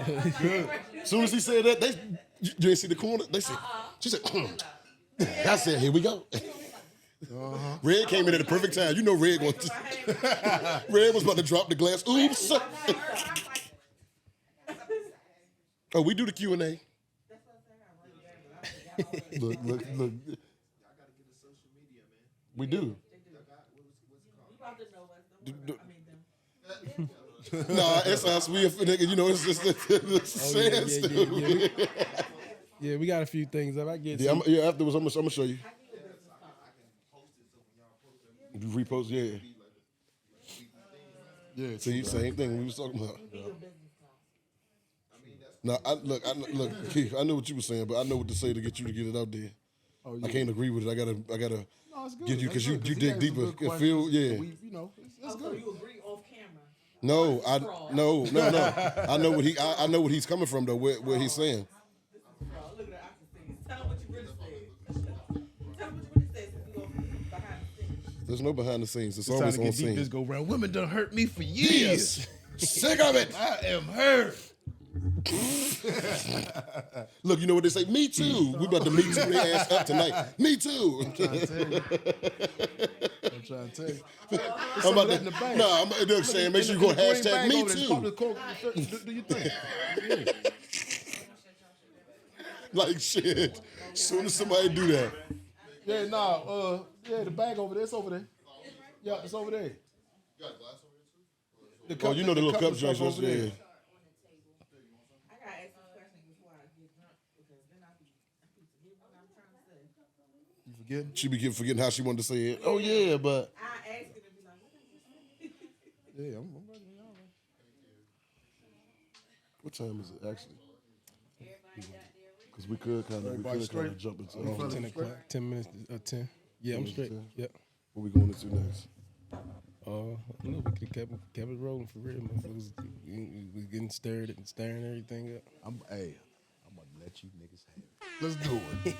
Good. As soon as he said that, you didn't see the corner? They said, she said, I said, here we go. Red came in at the perfect time. You know Red Red was about to drop the glass. Oops. Oh, we do the Q&A. Look. We do. Nah, it's us. We, you know, it's just Yeah, we got a few things up. I get afterwards, I'm gonna show you. You repost, yeah. Yeah, see, same thing we was talking about. Now, look, Keith, I know what you were saying, but I know what to say to get you to get it out there. Oh, yeah. I can't agree with it. I gotta get you because you dig deeper. Feel, yeah. It's good. You agree off camera? No, no. I know what I know what he's coming from though. Where he's saying. Look at the after scenes. Tell him what you really said. Tell him what you really said since you go behind the scenes. There's no behind the scenes. It's always on scene. This go around. Women done hurt me for years. Sick of it. I am hurt. Look, you know what they say? Me too. We about to meet too their ass up tonight. Me too. I'm trying to tell you. I'm about to, no, I'm saying make sure you go hashtag me too. Do you think? Like shit. As soon as somebody do that. Yeah, the bag over there. It's over there. Yeah, it's over there. You got a glass over there too? Oh, you know the little cup joints over there. She be forgetting how she wanted to say it. Oh yeah, but I asked her to be like, yeah, I'm ready. What time is it actually? Because we could kind of jump into 10 o'clock. 10 minutes. 10. Yeah, I'm straight. Yep. What we going into next? No, we could kept it rolling for real. Motherfuckers was getting staring everything up. I'm gonna let you niggas have it. Let's do it.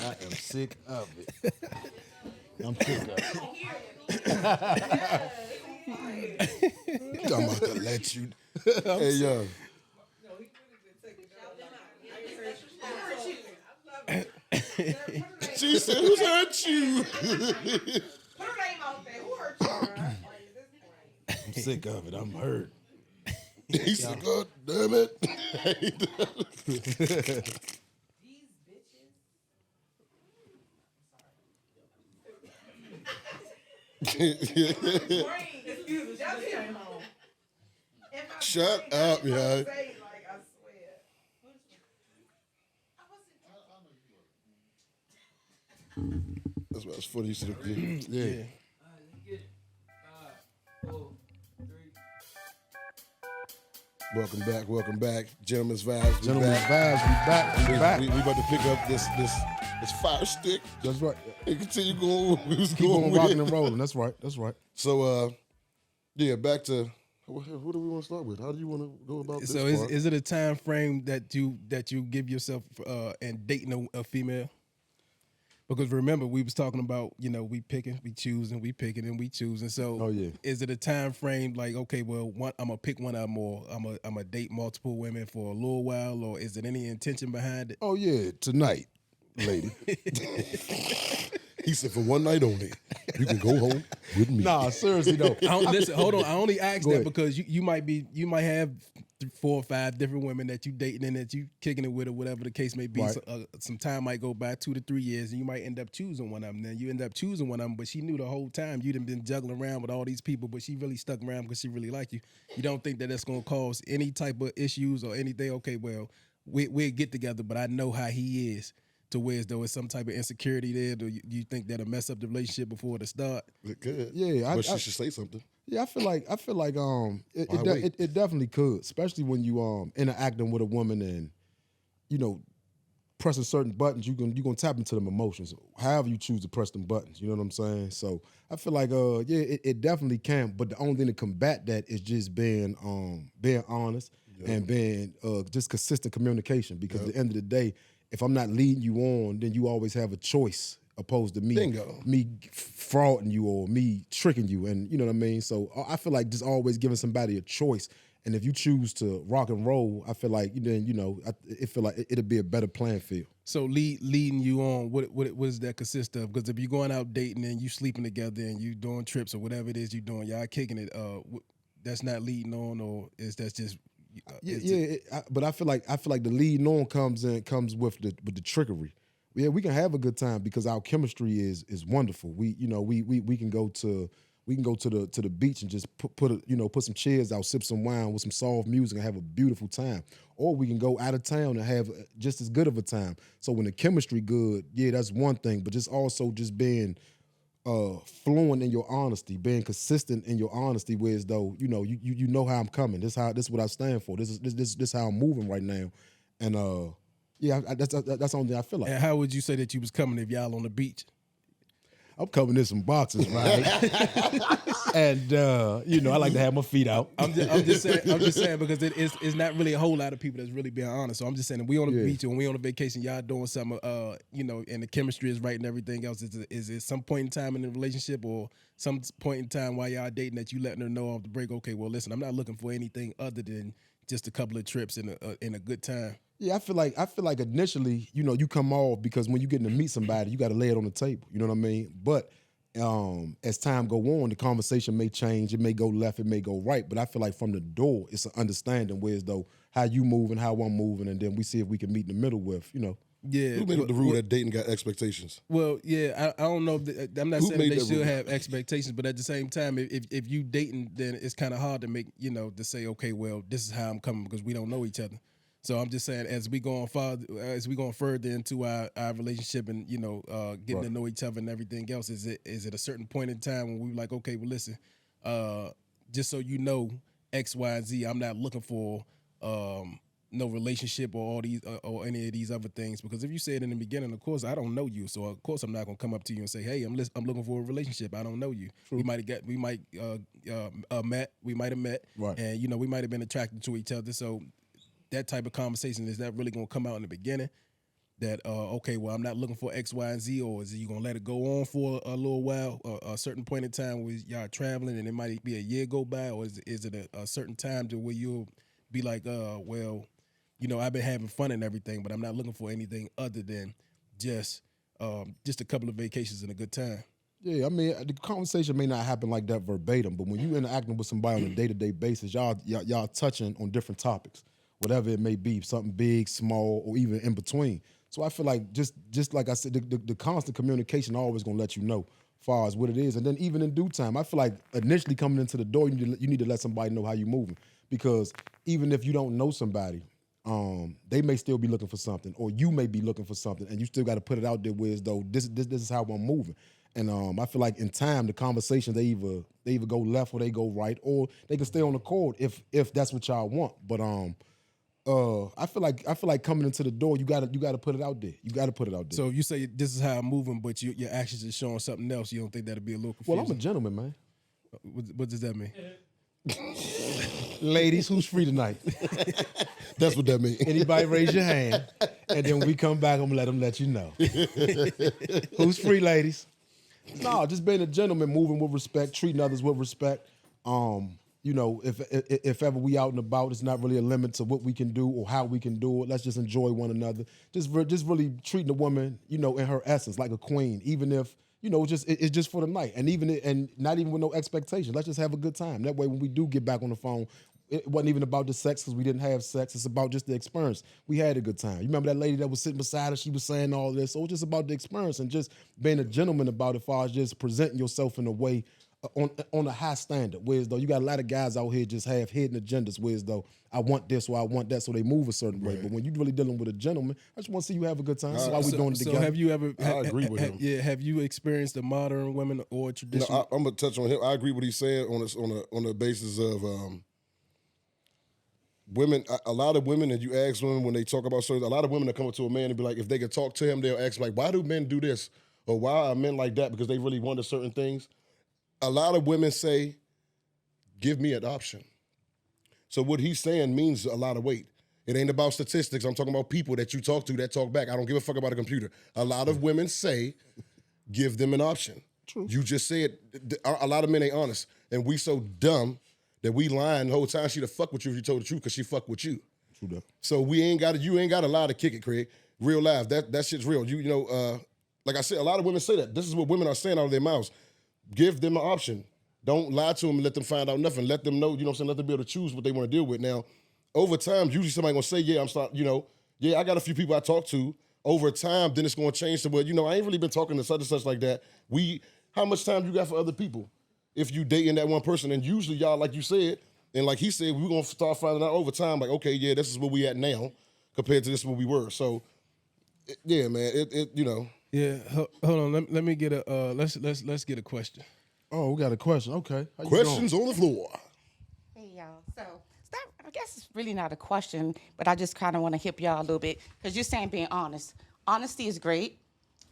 I am sick of it. I'm sick of it. I'm about to let you. Hey, yo. She said, "Who's hurt you?" put her name out there. Who hurt you? I'm sick of it. I'm hurt. He said, "God damn it." These bitches. Shut up, yo. That's why it's funny. You said, yeah. Welcome back. Gentlemen's Vibes. We back. We about to pick up this fire stick. That's right. And continue going. Keep on rocking and rolling. That's right. So, back to who do we want to start with? How do you want to go about this? So, is it a time frame that you give yourself and dating a female? Because remember, we was talking about, we picking, we choosing, we picking, and we choosing. So, is it a time frame like, okay, well, I'm gonna pick one of them, or I'm gonna date multiple women for a little while, or is it any intention behind it? Oh yeah, tonight, lady. He said, for one night only, you can go home with me. Nah, seriously though. Listen, hold on. I only asked that because you might have 4 or 5 different women that you dating and that you kicking it with, or whatever the case may be. Right. So, some time might go by, 2 to 3 years, and you might end up choosing one of them. Then you end up choosing one of them, but she knew the whole time you done been juggling around with all these people, but she really stuck around because she really like you. You don't think that that's gonna cause any type of issues or anything? Okay, well, we'll get together, but I know how he is. To where as though it's some type of insecurity there, do you think that'll mess up the relationship before the start? It could. Yeah, but she should say something. Yeah, I feel like it definitely could, especially when you interacting with a woman and pressing certain buttons, you're gonna tap into them emotions. However you choose to press them buttons, you know what I'm saying? So I feel like it definitely can, but the only thing to combat that is just being honest and being just consistent communication. Because at the end of the day, if I'm not leading you on, then you always have a choice opposed to me frauding you or me tricking you, and you know what I mean? So I feel like just always giving somebody a choice. And if you choose to rock and roll, I feel like then it feel like it'll be a better playing field. So leading you on, what does that consist of? Because if you're going out dating and you sleeping together and you doing trips or whatever it is you're doing, y'all kicking it. That's not leading on, or is that just? But I feel like the leading on comes with the trickery. Yeah, we can have a good time because our chemistry is wonderful. We can go to the beach and just put some chairs out, sip some wine with some soft music and have a beautiful time. Or we can go out of town and have just as good of a time. So when the chemistry good, yeah, that's one thing. But just also just being fluent in your honesty, being consistent in your honesty, whereas though you know how I'm coming. This is what I stand for. This is how I'm moving right now, and that's the only thing I feel like. And how would you say that you was coming if y'all on the beach? I'm coming in some boxes, right? And I like to have my feet out. I'm just saying because it's not really a whole lot of people that's really being honest. So I'm just saying if we on the beach and we on a vacation, y'all doing something, and the chemistry is right and everything else. Is it some point in time in the relationship or some point in time while y'all dating that you letting her know off the break? Okay, well listen, I'm not looking for anything other than just a couple of trips and a good time. Yeah, I feel like initially, you come off because when you getting to meet somebody, you got to lay it on the table. You know what I mean? But as time go on, the conversation may change. It may go left. It may go right. But I feel like from the door, it's an understanding. Whereas though how you moving, how I'm moving, and then we see if we can meet in the middle with. Yeah, Who made up the rule that dating got expectations? Well, yeah, I don't know. I'm not saying they should have expectations, but at the same time, if you dating, then it's kind of hard to make to say, okay, well, this is how I'm coming because we don't know each other. So I'm just saying, as we going further into our relationship and getting to know each other and everything else, is it a certain point in time when we like, okay, well, listen, just so you know, X, Y, and Z, I'm not looking for no relationship or all these or any of these other things, because if you say it in the beginning, of course I don't know you, so of course I'm not gonna come up to you and say, hey, I'm looking for a relationship. I don't know you. True. We might have met, right, and we might have been attracted to each other. So that type of conversation, is that really gonna come out in the beginning? That okay, well, I'm not looking for X, Y, and Z, or is it you gonna let it go on for a little while, a certain point in time where y'all traveling and it might be a year go by, or is it a certain time to where you'll be like, well, I've been having fun and everything, but I'm not looking for anything other than just a couple of vacations and a good time. Yeah, I mean, the conversation may not happen like that verbatim, but when you interacting with somebody on a day-to-day basis, y'all touching on different topics, whatever it may be, something big, small, or even in between. So I feel like just like I said, the constant communication always gonna let you know as far as what it is, and then even in due time, I feel like initially coming into the door, you need to let somebody know how you're moving, because even if you don't know somebody, they may still be looking for something, or you may be looking for something, and you still got to put it out there where as though this is how I'm moving. And I feel like in time, the conversations they either go left or they go right, or they can stay on the chord if that's what y'all want. But I feel like coming into the door, you gotta put it out there. You gotta put it out there. So you say this is how I'm moving, but your actions is showing something else. You don't think that'd be a little confusing? Well, I'm a gentleman, man. What does that mean? Ladies, who's free tonight? That's what that means. Anybody raise your hand, and then when we come back, I'm gonna let you know. Who's free, ladies? No, just being a gentleman, moving with respect, treating others with respect. If ever we out and about, it's not really a limit to what we can do or how we can do it. Let's just enjoy one another. Just really treating the woman, in her essence, like a queen, even if. It's just for the night, and not even with no expectation. Let's just have a good time. That way, when we do get back on the phone, it wasn't even about the sex because we didn't have sex. It's about just the experience. We had a good time. You remember that lady that was sitting beside us? She was saying all this. So it's just about the experience and just being a gentleman about it, as far as just presenting yourself in a way on a high standard. Whereas though you got a lot of guys out here just have hidden agendas. Whereas though I want this or I want that, so they move a certain way. But when you're really dealing with a gentleman, I just want to see you have a good time. That's why we doing it together. So have you ever? I agree with him. Yeah, have you experienced a modern women or traditional? I'm gonna touch on him. I agree with what he's saying on the basis of women, a lot of women, and you ask women when they talk about certain, a lot of women that come up to a man and be like, if they could talk to him, they'll ask like, why do men do this? Or why are men like that? Because they really wanted certain things. A lot of women say, give me an option. So what he's saying means a lot of weight. It ain't about statistics. I'm talking about people that you talk to that talk back. I don't give a fuck about a computer. A lot of women say, give them an option. True. You just said, a lot of men ain't honest. And we so dumb that we lying the whole time. She'd have fuck with you if you told the truth because she fuck with you. True that. So you ain't got to lie to kick it, Craig. Real life. That shit's real. You know, like I said, a lot of women say that. This is what women are saying out of their mouths. Give them an option. Don't lie to them and let them find out nothing. Let them know, you know what I'm saying, let them be able to choose what they want to deal with. Now, over time, usually somebody gonna say, yeah, I got a few people I talk to. Over time, then it's gonna change to where, I ain't really been talking to such and such like that. How much time you got for other people if you dating that one person? And usually y'all, like you said, and like he said, we're gonna start finding out over time, like, okay, yeah, this is where we at now compared to this where we were. So, yeah, man, Yeah, hold on. Let me get a let's get a question. Oh, we got a question. Okay. How you Questions doing? on the floor. Hey y'all. So I guess it's really not a question, but I just kind of want to hip y'all a little bit because you're saying being honest. Honesty is great.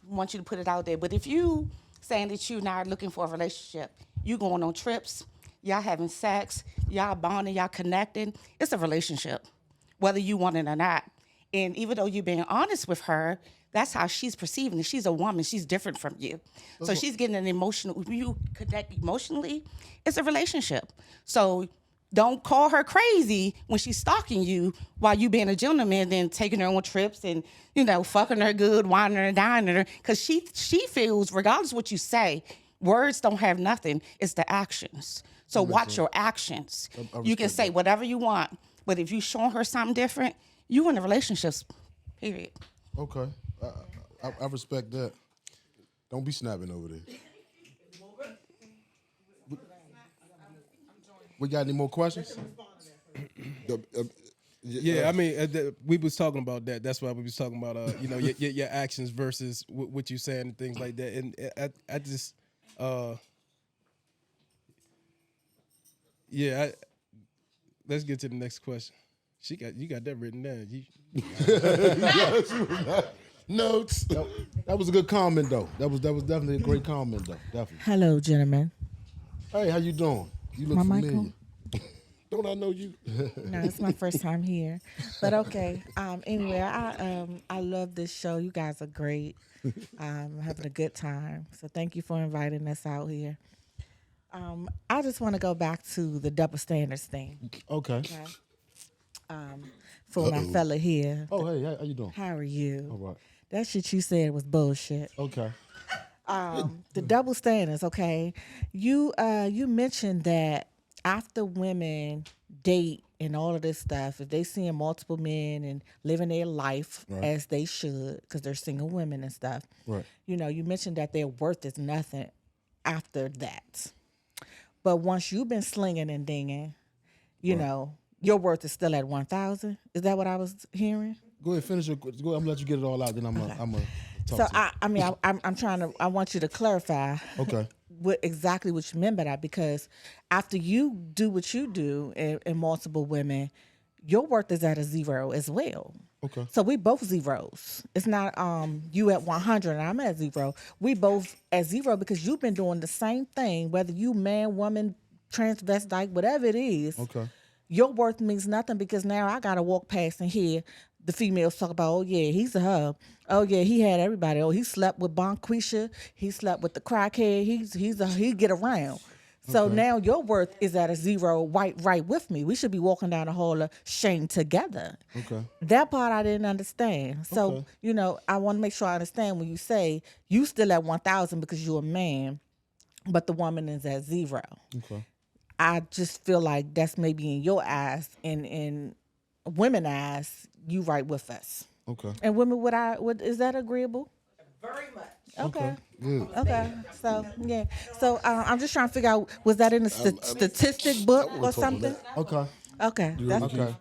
I want you to put it out there. But if you saying that you're not looking for a relationship, you going on trips, y'all having sex, y'all bonding, y'all connecting, it's a relationship, whether you want it or not. And even though you're being honest with her, that's how she's perceiving it. She's a woman. She's different from you. So she's getting an emotional, when you connect emotionally, it's a relationship. So don't call her crazy when she's stalking you while you being a gentleman, then taking her on trips and, fucking her good, wining her and dining her. Because she feels, regardless of what you say, words don't have nothing. It's the actions. So watch your actions. You can say whatever you want, but if you showing her something different, you in a relationship, period. Okay. I respect that. Don't be snapping over there. We got any more questions? Yeah, I mean, we was talking about that. That's why we was talking about, your actions versus what you saying and things like that. And I just, let's get to the next question. You got that written down. Notes. That was a good comment, though. That was definitely a great comment, though. Definitely. Hello, gentlemen. Hey, how you doing? You look My familiar. mic on? Don't I know you? No, it's my first time here, but okay. Anyway, I love this show. You guys are great. I'm having a good time. So thank you for inviting us out here. I just want to go back to the double standards thing. Okay. For my fella here. Oh, hey, how you doing? How are you? All right. That shit you said was bullshit. Okay. The double standards, okay. You mentioned that after women date and all of this stuff, if they seeing multiple men and living their life as they should, because they're single women and stuff, right. You mentioned that their worth is nothing after that. But once you've been slinging and dinging, your worth is still at 1,000. Is that what I was hearing? Go ahead, finish your. Go ahead, I'm gonna let you get it all out. Then I'm gonna talk So to you. I'm trying to. I want you to clarify. Okay. Exactly what you meant by that, because after you do what you do in multiple women, your worth is at a 0 as well. Okay. So we both zeros. It's not you at 100 and I'm at 0. We both at 0 because you've been doing the same thing, whether you man, woman, transvestite, whatever it is. Okay. Your worth means nothing because now I gotta walk past and hear the females talk about, oh yeah, he's a hub. Oh yeah, he had everybody. Oh, he slept with Bonquisha. He slept with the crackhead. He get around. So now your worth is at a 0 right with me. We should be walking down the hall of shame together. Okay. That part I didn't understand. So, I want to make sure I understand when you say you still at 1,000 because you're a man, but the woman is at 0. Okay. I just feel like that's maybe in your eyes, in women eyes, you right with us. Okay. And women, is that agreeable? Very much. Okay. Good. Okay. So yeah. So I'm just trying to figure out, was that in a statistic book or something? Okay. Okay. That's Okay.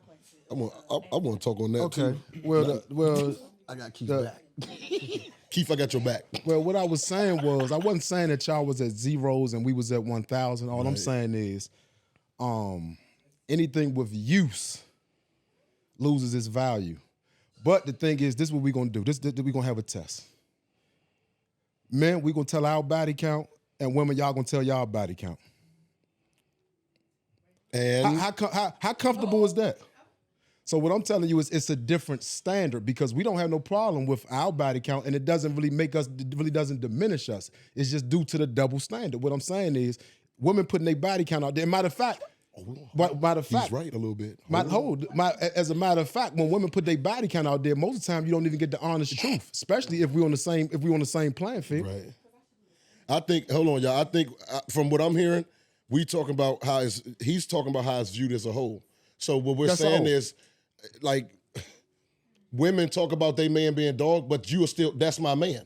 I want to talk on that Okay. too. I got Keith back. Keith, I got your back. Well, what I was saying was, I wasn't saying that y'all was at zeros and we was at 1,000. All I'm saying is, anything with use loses its value. But the thing is, this is what we're gonna do. This we're gonna have a test. Men, we're gonna tell our body count, and women, y'all gonna tell y'all body count. And How comfortable is that? So what I'm telling you is it's a different standard because we don't have no problem with our body count, and it doesn't really make us, it really doesn't diminish us. It's just due to the double standard. What I'm saying is women putting their body count out there. Matter of fact, he's right a little bit. As a matter of fact, when women put their body count out there, most of the time you don't even get the honest truth, especially if we're on the same playing field. Right. I think. Hold on, y'all. I think from what I'm hearing, he's talking about how it's viewed as a whole. So what we're saying is, like, women talk about their man being dog, but you are still, that's my man.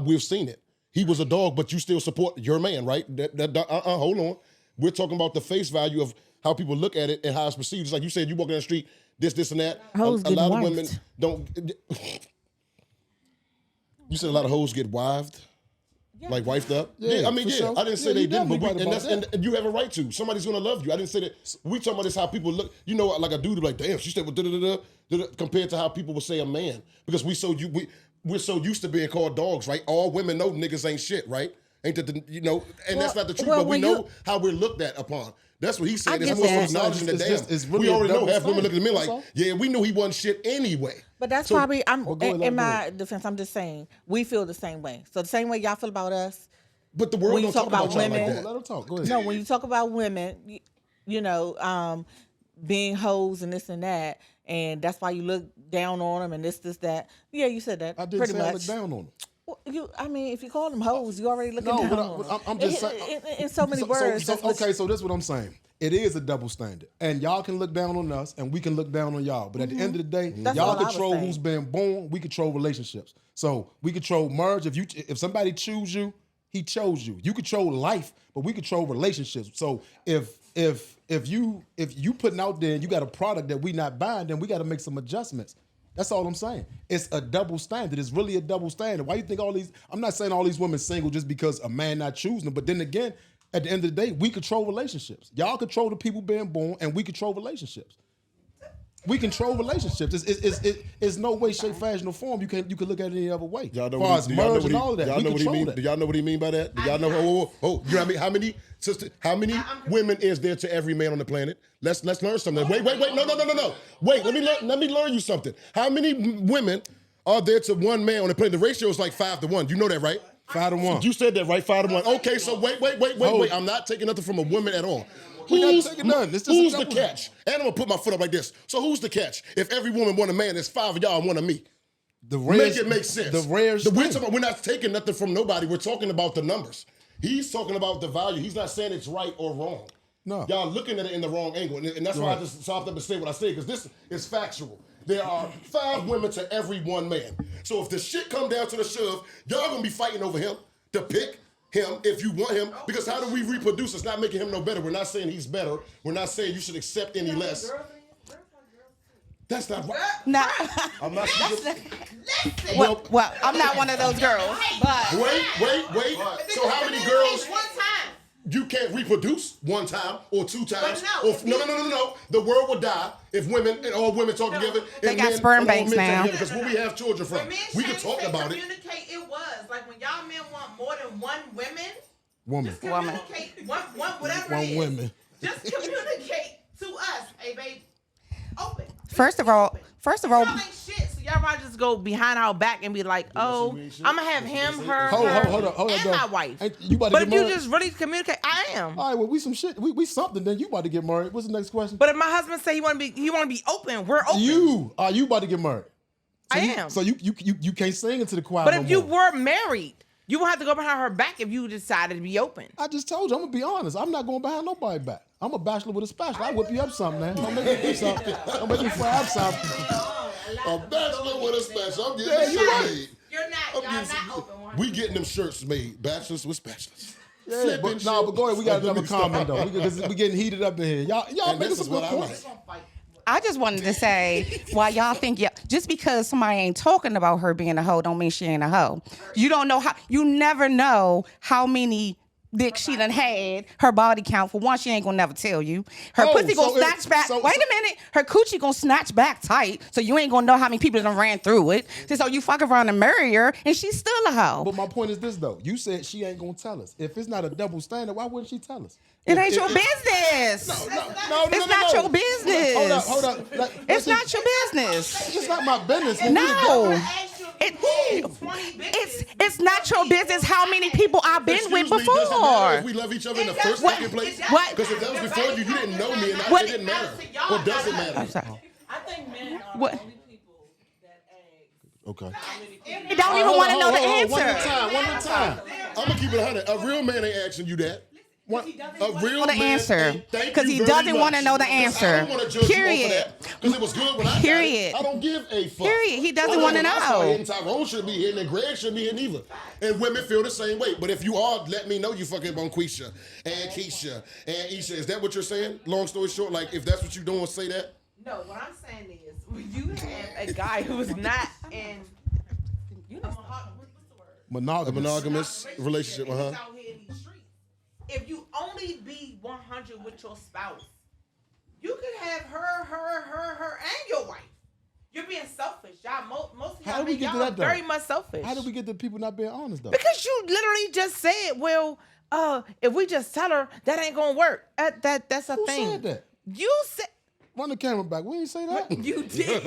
We've seen it. He was a dog, but you still support your man, right? Hold on. We're talking about the face value of how people look at it and how it's perceived. It's like you said, you walk down the street, this, and that. A lot of women don't. You said a lot of hoes get wived? Yeah. Like wifed up? Yeah, I mean, sure. I didn't say they didn't, but and you have a right to. Somebody's gonna love you. I didn't say that. We talking about this how people look. You know, like a dude be like, damn, she said with compared to how people would say a man, because we're so used to being called dogs, right? All women know niggas ain't shit, right? Ain't that and that's not the truth, but we know how we're looked at upon. That's what he said. It's more so acknowledging that damn. We already know half women look at me like, yeah, we knew he wasn't shit anyway. But that's probably, in my defense, I'm just saying, we feel the same way. So the same way y'all feel about us. But the world when you don't talk about women, like that. Let them talk. Go ahead. No, when you talk about women, being hoes and this and that, and that's why you look down on them and this, that. Yeah, you said that. I didn't pretty say much. I look down on them. If you call them hoes, you already looking down on them. I'm just saying. In so many words. So this is what I'm saying. It is a double standard. And y'all can look down on us, and we can look down on y'all. But at the end of the day, y'all control who's been born. We control relationships. So we control marriage. If somebody choose you, he chose you. You control life, but we control relationships. So if you putting out there and you got a product that we not buying, then we got to make some adjustments. That's all I'm saying. It's a double standard. It's really a double standard. Why you think I'm not saying all these women single just because a man not choosing them, but then again, at the end of the day, we control relationships. Y'all control the people being born, and we control relationships. We control relationships. It's no way, shape, fashion, or form you can look at it any other way. Y'all know as merge and all of that. Y'all know what he mean? Do y'all know what he mean by that? Do y'all know? You know what I mean? How many women is there to every man on the planet? Let's learn something. Wait. No. Wait, let me learn you something. How many women are there to one man on the planet? The ratio is like 5 to 1. You know that, right? 5 to 1. You said that, right? 5 to 1. Okay, so wait. I'm not taking nothing from a woman at all. We're not taking nothing. Who's the catch? And I'm gonna put my foot up like this. So who's the catch? If every woman want a man, there's 5 of y'all and 1 of me. Make it make sense. We're not taking nothing from nobody. We're talking about the numbers. He's talking about the value. He's not saying it's right or wrong. No. Y'all looking at it in the wrong angle. And that's why I just stopped up and say what I say, because this is factual. There are 5 women to every 1 man. So if the shit come down to the shove, y'all gonna be fighting over him to pick him if you want him, because how do we reproduce? It's not making him no better. We're not saying he's better. We're not saying you should accept any less. That's not right. No. I'm not. Well, I'm not one of those girls. But Wait. So how many girls? You can't reproduce 1 time or 2 times. No. The world would die if women and all women talk together. They got sperm banks now. Because where we have children from, we can talk about it. Communicate. It was like when y'all men want more than 1 woman. Just communicate one whatever it is. Woman. Just communicate to us, hey babe. Open. First of all, y'all ain't shit, so y'all might just go behind our back and be like, oh, I'm gonna have him, her, hold on, and my wife. But if you just really communicate, I am. All right, well, we some shit. We something. Then you about to get married. What's the next question? But if my husband say he want to be open, we're open. You about to get married? I am. So you can't sing into the choir. But if you were married, you won't have to go behind her back if you decided to be open. I just told you, I'm gonna be honest. I'm not going behind nobody back. I'm a bachelor with a spatula. I whip you up something, man. Don't make me do something. Don't make me fry up something. A bachelor with a spatula. I'm getting shit. You're not open. We getting them shirts made. Bachelors with spatulas. Yeah, but go ahead. We got another comment though. We getting heated up in here. Y'all making some good points. I just wanted to say, why y'all think just because somebody ain't talking about her being a hoe, don't mean she ain't a hoe. You don't know how. You never know how many dick she done had, her body count. For one, she ain't gonna never tell you. Her pussy gonna snatch back. Wait a minute. Her coochie gonna snatch back tight, so you ain't gonna know how many people done ran through it. So you fuck around and marry her, and she's still a hoe. But my point is this, though. You said she ain't going to tell us. If it's not a double standard, why wouldn't she tell us? It ain't your business. No, it's not your business. Hold up. It's not your business. It's not my business. No. It's not your business how many people I've been with before. Does it matter if we love each other in the first fucking place? What? Because if that was before you didn't know me, and it didn't matter. Or does it matter? I'm sorry. I think men are What? the only people that ask. Okay. They don't even want to know the answer. One at a time. I'm going to keep it 100. A real man ain't asking you that. A real The man answer, because he doesn't want to know the answer. I don't want to judge Period. you for that because it was good when I Period. got it. I don't give a fuck. Period. He doesn't want to know. And Tyrone should be here, and then Greg should be here neither. And women feel the same way. But if you are, let me know you fucking Bonquisha and Keisha and Isha. Is that what you're saying? Long story short, like if that's what you're doing, say that. No, what I'm saying is, when you have a guy who's not in, what's the word? A monogamous relationship, He's out here in these streets. If you only be 100 with your spouse, you could have her, and your wife. You're being selfish. Y'all, most of How y'all, did we get to y'all that, are though? very much selfish. How did we get to people not being honest, though? Because you literally just said, well, if we just tell her, that ain't gonna work. That's a Who thing. said that? You said. Run the camera back. We didn't say that. You did.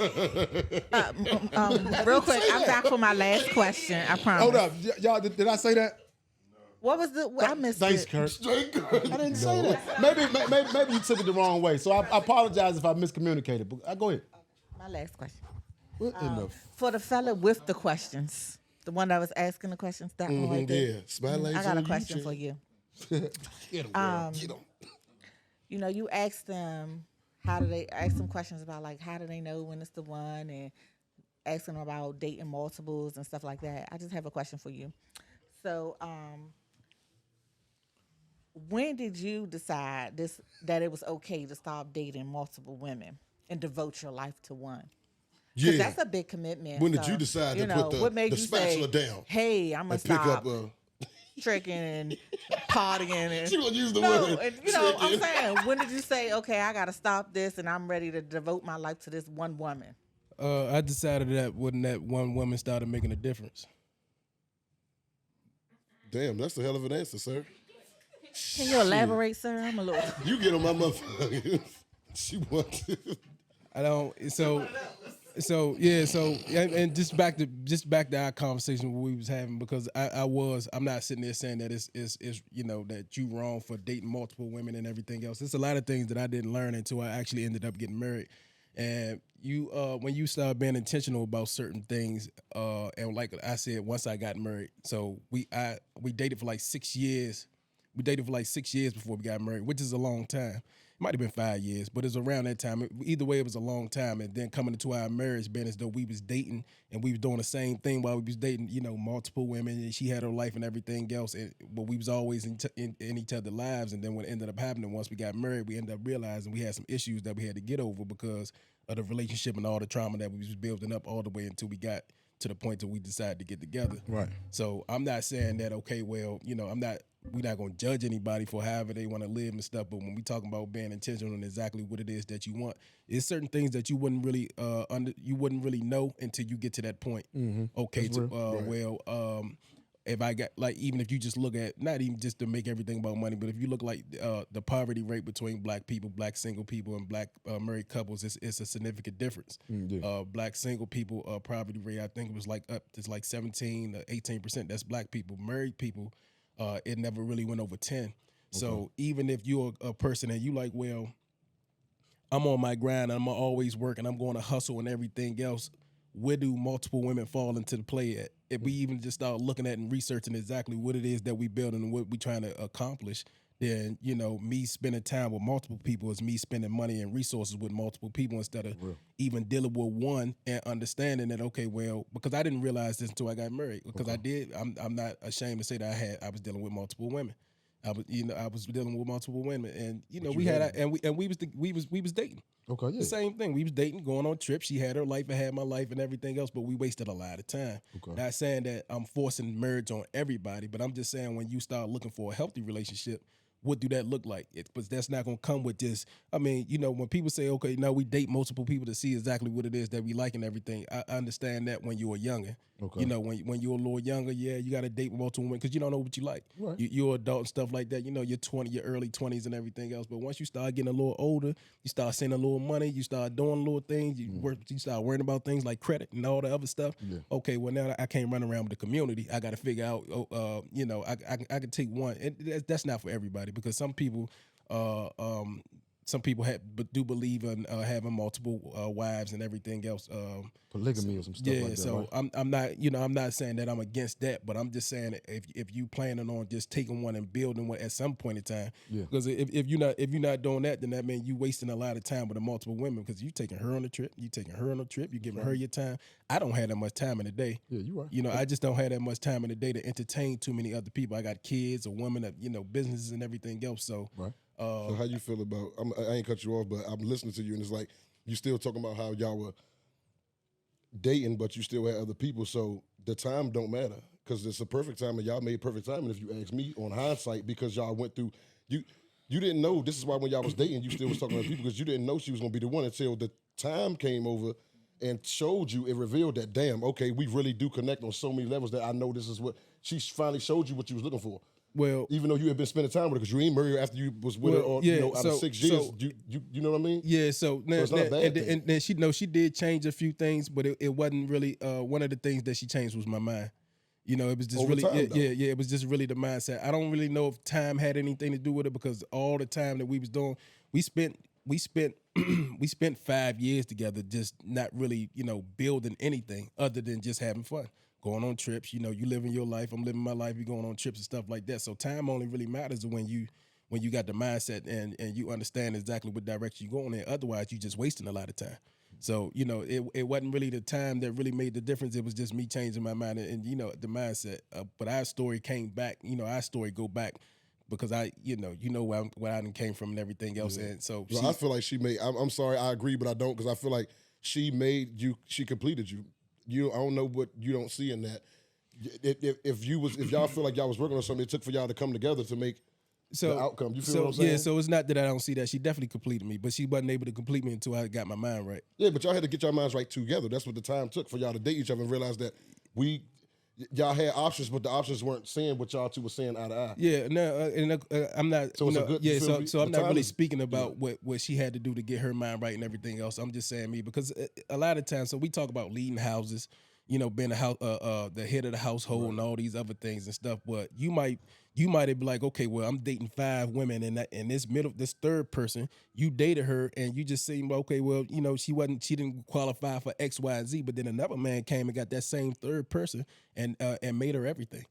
Real quick, I'm back for my last question. I promise. Hold up. Y'all, did I say that? What was the? I missed Thanks, it. Kurt. I didn't say that. Maybe you took it the wrong way. So I apologize if I miscommunicated. But go ahead. My last question. What in the? For the fella with the questions, the one that was asking the questions, that one right there. Yeah, spotlights I got a on you, question Jay. for you. Get 'em, girl. Get 'em. You know, you asked them how do they ask them questions about like how do they know when it's the one, and asking them about dating multiples and stuff like that. I just have a question for you. So, when did you decide that it was okay to stop dating multiple women and devote your life to one? Because that's a big commitment. When did you decide to put what made the you spatula say, down? Hey, I'm gonna And pick stop up tricking and partying and She gonna use the no, word and, you know, I'm tricking. saying, when did you say, okay, I gotta stop this and I'm ready to devote my life to this one woman? I decided that when that one woman started making a difference. Damn, that's a hell of an answer, sir. Can you elaborate, sir? I'm a little. You get on my motherfucker. She wants. I don't. So and just back to our conversation we was having, because I'm not sitting there saying that it's you know that you wrong for dating multiple women and everything else. There's a lot of things that I didn't learn until I actually ended up getting married. And you when you start being intentional about certain things, and like I said, once I got married, so we dated for like 6 years. We dated for like 6 years before we got married, which is a long time. It might have been 5 years, but it's around that time. Either way, it was a long time. And then coming into our marriage, being as though we was dating and we was doing the same thing while we was dating, you know, multiple women, and she had her life and everything else. But we was always in each other's lives. And then what ended up happening, once we got married, we ended up realizing we had some issues that we had to get over because of the relationship and all the trauma that we was building up all the way until we got to the point that we decided to get together. Right. So I'm not saying that, okay, well, you know, we're not going to judge anybody for however they want to live and stuff. But when we talking about being intentional on exactly what it is that you want, it's certain things that you wouldn't really know until you get to that point. Mm-hmm. Okay, if I got, like, even if you just look at, not even just to make everything about money, but if you look like the poverty rate between black people, black single people, and black married couples, it's a significant difference. Black single people poverty rate, I think it was like up to like 17 to 18%. That's black people. Married people, it never really went over 10. Okay. So even if you're a person and you like, well, I'm on my grind, I'm always working, I'm going to hustle and everything else, where do multiple women fall into the play at? If we even just start looking at and researching exactly what it is that we building and what we trying to accomplish, then, you know, me spending time with multiple people is me spending money and resources with multiple people instead of even dealing with one and understanding that, okay, well, because I didn't realize this until I got married. Because I'm not ashamed to say that I was dealing with multiple women. I was dealing with multiple women, and But we you had, had- and we was dating. Okay, yeah. The same thing. We was dating, going on trips. She had her life, I had my life, and everything else. But we wasted a lot of time. Okay. Not saying that I'm forcing marriage on everybody, but I'm just saying when you start looking for a healthy relationship, what do that look like? But that's not gonna come with just. I mean, when people say, okay, now we date multiple people to see exactly what it is that we like and everything. I understand that when you were younger. Okay. When you're a little younger, yeah, you got to date multiple women because you don't know what you like. Right. You're adult and stuff like that. You're 20, your early 20s and everything else. But once you start getting a little older, you start seeing a little money, you start doing little things, you start worrying about things like credit and all the other stuff. Yeah. Okay, well now I can't run around with the community. I got to figure out, I can take one. And that's not for everybody because some people do believe in having multiple wives and everything else. Polygamy or some stuff like that. So right? I'm not saying that I'm against that, but I'm just saying that if you planning on just taking one and building one at some point in time, Yeah. because if you're not doing that, then that means you wasting a lot of time with the multiple women because you taking her on a trip, you giving her your time. I don't have that much time in the day. Yeah, you right. I just don't have that much time in the day to entertain too many other people. I got kids, a woman, businesses and everything else. So. Right. So how you feel about? I ain't cut you off, but I'm listening to you, and it's like you still talking about how y'all were dating, but you still had other people. So the time don't matter because it's a perfect time, and y'all made perfect time. And if you ask me, on hindsight, because y'all went through, you didn't know. This is why when y'all was dating, you still was talking to people because you didn't know she was gonna be the one until the time came over and showed you. It revealed that damn, okay, we really do connect on so many levels that I know this is what she finally showed you what you was looking for. Well, even though you had been spending time with her, because you ain't married her after you was with her, or out of 6 years, you know what I mean? Yeah. So now, it's not a bad thing. And then she did change a few things, but it wasn't really one of the things that she changed was my mind. It was just Over really time, though. it was just really the mindset. I don't really know if time had anything to do with it because all the time that we was doing, we spent 5 years together, just not really building anything other than just having fun. Going on trips, you living your life, I'm living my life, you going on trips and stuff like that. So time only really matters when you got the mindset and you understand exactly what direction you're going in. Otherwise, you're just wasting a lot of time. So, it wasn't really the time that really made the difference. It was just me changing my mind and the mindset. But our story came back, our story go back because where I done came from and everything else. Yeah. And so I feel like she made, I'm sorry, I agree, but I don't, because I feel like she completed you. I don't know what you don't see in that. If y'all feel like y'all was working on something, it took for y'all to come together to make the outcome. You feel what I'm saying? Yeah, so it's not that I don't see that. She definitely completed me, but she wasn't able to complete me until I got my mind right. Yeah, but y'all had to get your minds right together. That's what the time took for y'all to date each other and realize that y'all had options, but the options weren't saying what y'all two were saying eye to eye. Yeah, no, I'm not. So it's a good. So I'm not really speaking about what she had to do to get her mind right and everything else. I'm just saying me because a lot of times, so we talk about leading houses, being the house, the head of the household, and all these other things and stuff. But you might have been like, okay, well, I'm dating 5 women, and this third person, you dated her, and you just seemed okay. Well, she didn't qualify for X, Y, and Z. But then another man came and got that same third person and made her everything.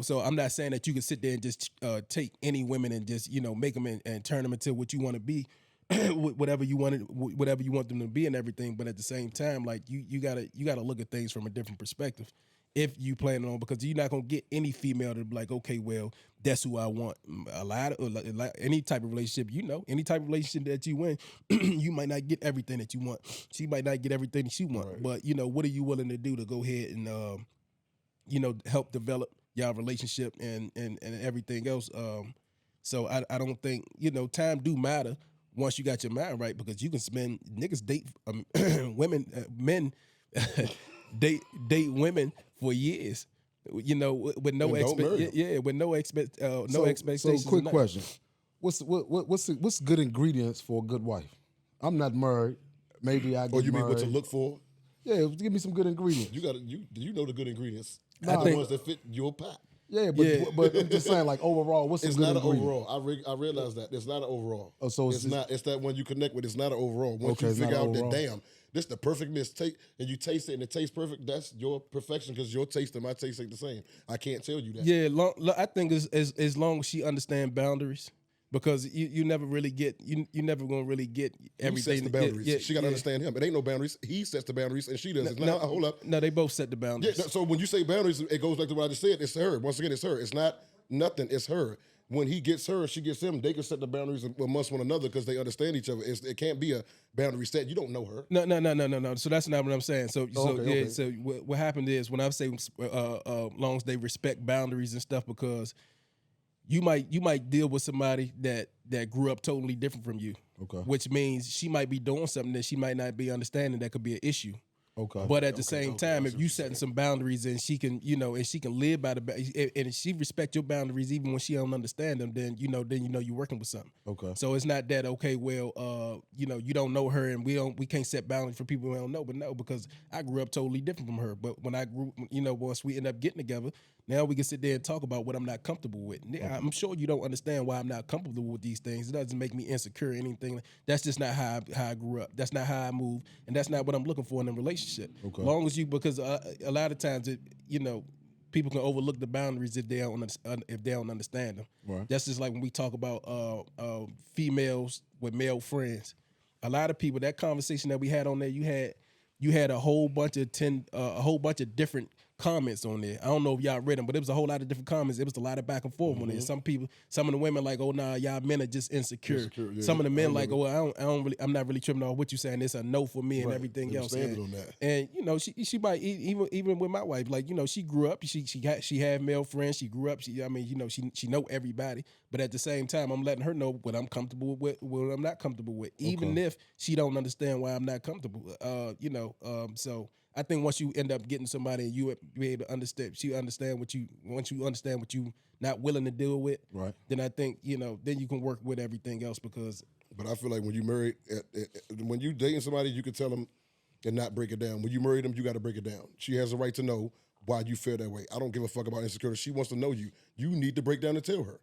So I'm not saying that you can sit there and just take any women and just make them and turn them into what you want to be, whatever you want them to be and everything. But at the same time, like you gotta look at things from a different perspective. If you plan on, because you're not gonna get any female to be like, okay, well, that's who I want. Any type of relationship, any type of relationship that you in, you might not get everything that you want. She might not get everything that she want. Right. But what are you willing to do to go ahead and help develop y'all relationship and everything else? So I don't think time do matter once you got your mind right, because you can spend niggas date men date women for years, with no expectations. So quick question: what's good ingredients for a good wife? I'm not married. Maybe I. Or you mean what to look for? Yeah, give me some good ingredients. You know the good ingredients. Nah, the ones that fit your pot. Yeah, but I'm just saying, like overall, what's it's some good not an ingredient? overall. I realize that it's not an overall. Oh, so it's not. It's that one you connect with. It's not an overall. Once Okay, you it's not figure out overall. that damn, this is the perfect mistake, and you taste it and it tastes perfect. That's your perfection, because your taste and my taste ain't the same. I can't tell you that. Yeah, I think as long as she understands boundaries. Because you never really get you never gonna really get everything. He sets the boundaries. She gotta understand him. It ain't no boundaries. He sets the boundaries and she does it. Now hold up. No, they both set the boundaries. Yeah. So when you say boundaries, it goes back to what I just said. It's her. Once again, it's her. It's not nothing. It's her. when he gets her and she gets him, they can set the boundaries amongst one another because they understand each other. It can't be a boundary set. You don't know her. No. So that's not what I'm saying. So okay. So what happened is when I say long as they respect boundaries and stuff, because you might deal with somebody that grew up totally different from you. Okay. Which means she might be doing something that she might not be understanding that could be an issue. Okay. But at the same time, if you setting some boundaries and she can, and she can live by and she respect your boundaries even when she don't understand them, then you know you're working with something. Okay. So it's not that you don't know her and we can't set boundaries for people we don't know, but no, because I grew up totally different from her. But when I grew, once we end up getting together, now we can sit there and talk about what I'm not comfortable with. I'm sure you don't understand why I'm not comfortable with these things. It doesn't make me insecure or anything. That's just not how I grew up. That's not how I move, and that's not what I'm looking for in a relationship. Okay. Long as because a lot of times people can overlook the boundaries if they don't understand them. Right. That's just like when we talk about females with male friends. A lot of people, that conversation that we had on there, you had a whole bunch of different comments on there. I don't know if y'all read them, but it was a whole lot of different comments. It was a lot of back and forth on there. Some of the women like, oh nah, y'all men are just insecure. Yeah, Some of the men like, oh I'm not really tripping off what you saying. It's a no for me and everything else. On that. And she might even with my wife, like she grew up. She had male friends. She grew up. She know everybody. But at the same time, I'm letting her know what I'm comfortable with, what I'm not comfortable with, even if she don't understand why I'm not comfortable. So I think once you end up getting somebody and you be able to understand, once you understand what you not willing to deal with, right? Then I think then you can work with everything else because. But I feel like when you married, when you dating somebody, you can tell them and not break it down. When you marry them, you got to break it down. She has a right to know why you feel that way. I don't give a fuck about insecurity. She wants to know you. You need to break down and tell her.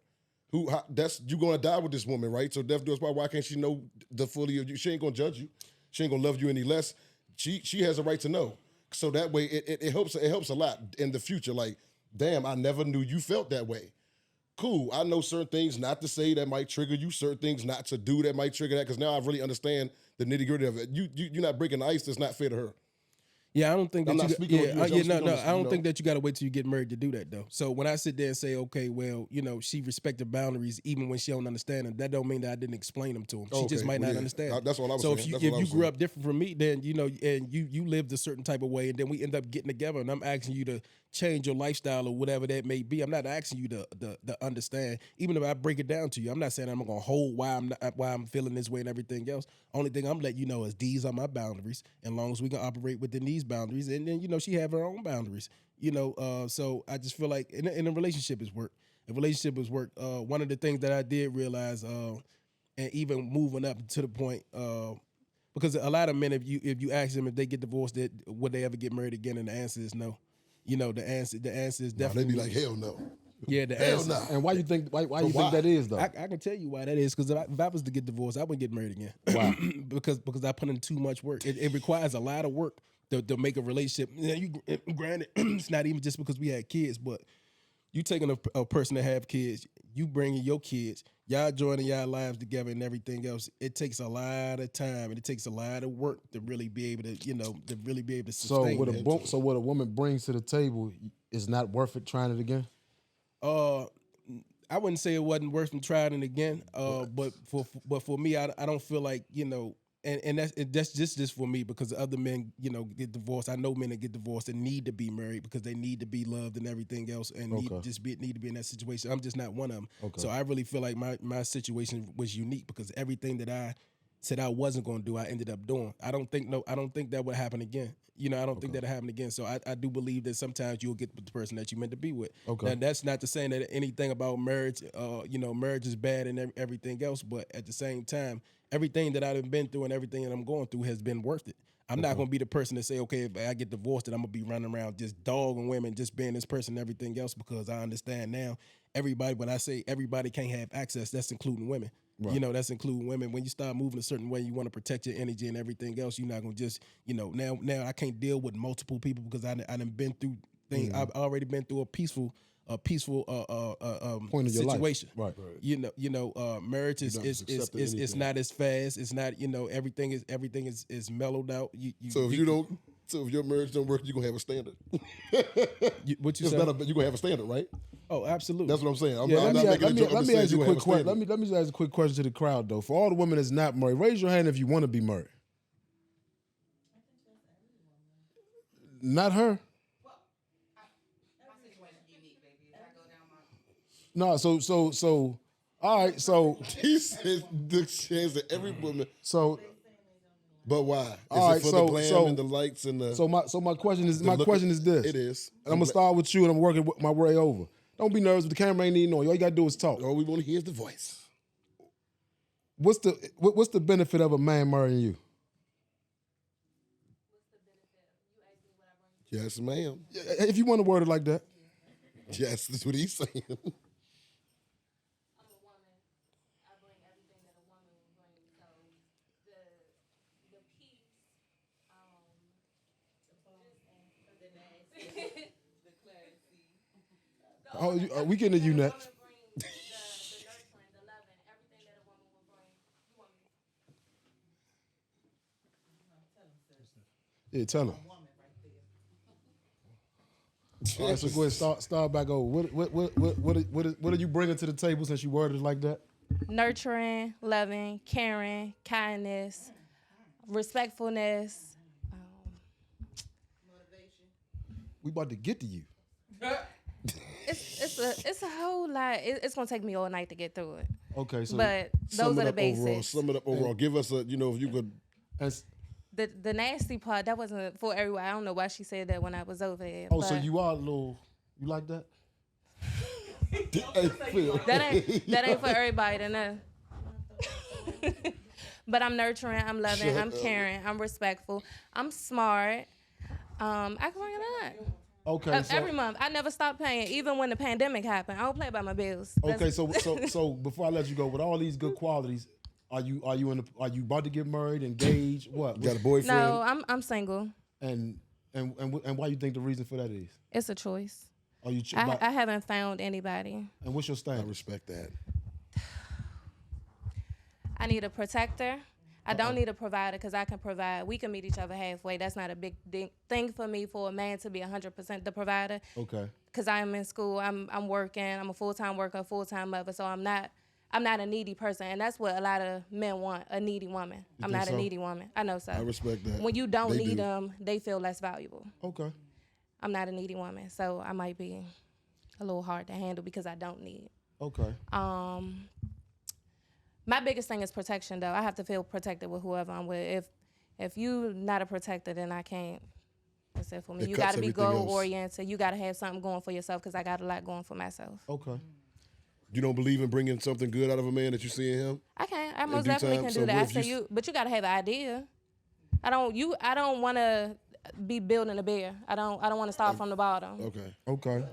You gonna die with this woman, right? So that's why can't she know the fully of you? She ain't gonna judge you. She ain't gonna love you any less. She has a right to know. So that way it helps a lot in the future. Like, damn, I never knew you felt that way. Cool. I know certain things not to say that might trigger you, certain things not to do that might trigger that, because now I really understand the nitty-gritty of it. You're not breaking the ice that's not fair to her. Yeah, I don't think that I'm not speaking on you. I don't think that you got to wait till you get married to do that though. So when I sit there and say, okay, well, she respected boundaries even when she don't understand them, that don't mean that I didn't explain them to him. She just might not understand. That's what I was saying. So if you grew up different from me, then and you lived a certain type of way, and then we end up getting together, and I'm asking you to change your lifestyle or whatever that may be. I'm not asking you to understand. Even if I break it down to you, I'm not saying I'm gonna hold why I'm feeling this way and everything else. Only thing I'm letting you know is these are my boundaries, and long as we can operate within these boundaries, and then she have her own boundaries. So I just feel like in a relationship is work. A relationship is work. One of the things that I did realize, and even moving up to the point, because a lot of men, if you ask them if they get divorced, would they ever get married again, and the answer is no. The answer is definitely. They be like, hell no. Yeah, the hell answer. no. And why you think that is though? I can tell you why that is, because if I was to get divorced, I wouldn't get married again. Why? because I put in too much work. It requires a lot of work to make a relationship. Granted, it's not even just because we had kids, but you taking a person that have kids, you bringing your kids, y'all joining y'all lives together and everything else. It takes a lot of time and it takes a lot of work to really be able to, sustain. So what a woman brings to the table is not worth it trying it again? I wouldn't say it wasn't worth trying it again. But for me, I don't feel like, and that's just for me, because other men, get divorced. I know men that get divorced and need to be married because they need to be loved and everything else, and need to be in that situation. I'm just not one of them. Okay. So I really feel like my situation was unique because everything that I said I wasn't going to do, I ended up doing. I don't think that would happen again. I don't think that'll happen again. So I do believe that sometimes you'll get with the person that you meant to be with. Okay. Now, that's not to say that anything about marriage, marriage is bad and everything else, but at the same time, everything that I've been through and everything that I'm going through has been worth it. I'm not going to be the person to say, okay, if I get divorced, then I'm going to be running around just dogging women, just being this person and everything else, because I understand now when I say everybody can't have access, that's including women. Right. That's including women. When you start moving a certain way, you want to protect your energy and everything else. You're not going to just, now I can't deal with multiple people because I done been through things. I've already been through a peaceful point of your situation. Life. Right. Marriage is not as fast. It's not, everything is mellowed out. So if your marriage don't work, you're gonna have a standard. What you say? You're gonna have a standard, right? Oh, absolutely. That's what I'm saying. I'm Yeah, not making a joke. I'm Let just me saying ask you you a have quick question. statement. Let me just ask a quick question to the crowd though. For all the women that's not married, raise your hand if you want to be married. Not her. No, so all right, so He says the chance that every woman. so But why? Is all it right, for the glam and the likes and the? my question is look- this. It is. And I'm gonna start with you and I'm working my way over. Don't be nervous, the camera ain't even on you. All you gotta do is talk. All we want to hear is the voice. What's the benefit of a man marrying you? Yes, ma'am. If you want to word it like that. Yes, that's what he's saying. I'm a woman. I bring everything that a woman would bring. So the peace, the classy, We getting to you next. the nurturing, the loving, everything that a woman would bring. You want me? Yeah, tell him. All right, so go ahead, start back over. What are you bringing to the table since you worded it like that? Nurturing, loving, caring, kindness, respectfulness. We about to get to you. It's a whole lot. It's gonna take me all night to get through it. Okay, so But those are the basics. Sum it up overall. Give us if you could. The nasty part, that wasn't for everyone. I don't know why she said that when I was over there. Oh, so you are a little. You like that? That ain't for everybody to know. But I'm nurturing, I'm loving, I'm caring, I'm respectful, I'm smart. I can bring it up. Okay, Every month, I never stopped paying, even when the pandemic happened. I don't play by my bills. Okay, so before I let you go, with all these good qualities, are you about to get married, engaged? What? Got a boyfriend? No, I'm single. And why you think the reason for that is? It's a choice. Are you? I haven't found anybody. And what's your stance? I respect that. I need a protector. I don't need a provider because I can provide. We can meet each other halfway. That's not a big thing for me for a man to be 100% the provider. Okay. Because I am in school. I'm working. I'm a full-time worker, a full-time mother. So I'm not a needy person, and that's what a lot of men want, a needy woman. I'm not a needy woman. I know so. I respect that. When you don't need them, they feel less valuable. Okay. I'm not a needy woman, so I might be a little hard to handle because I don't need. Okay. My biggest thing is protection, though. I have to feel protected with whoever I'm with. If you not a protector, then I can't. That's it for me. You got to be goal-oriented. You got to have something going for yourself because I got a lot going for myself. Okay. You don't believe in bringing something good out of a man that you see in him? I can. I most definitely can do that. I say but you got to have an idea. I don't want to be building a bear. I don't want to start from the bottom. Okay.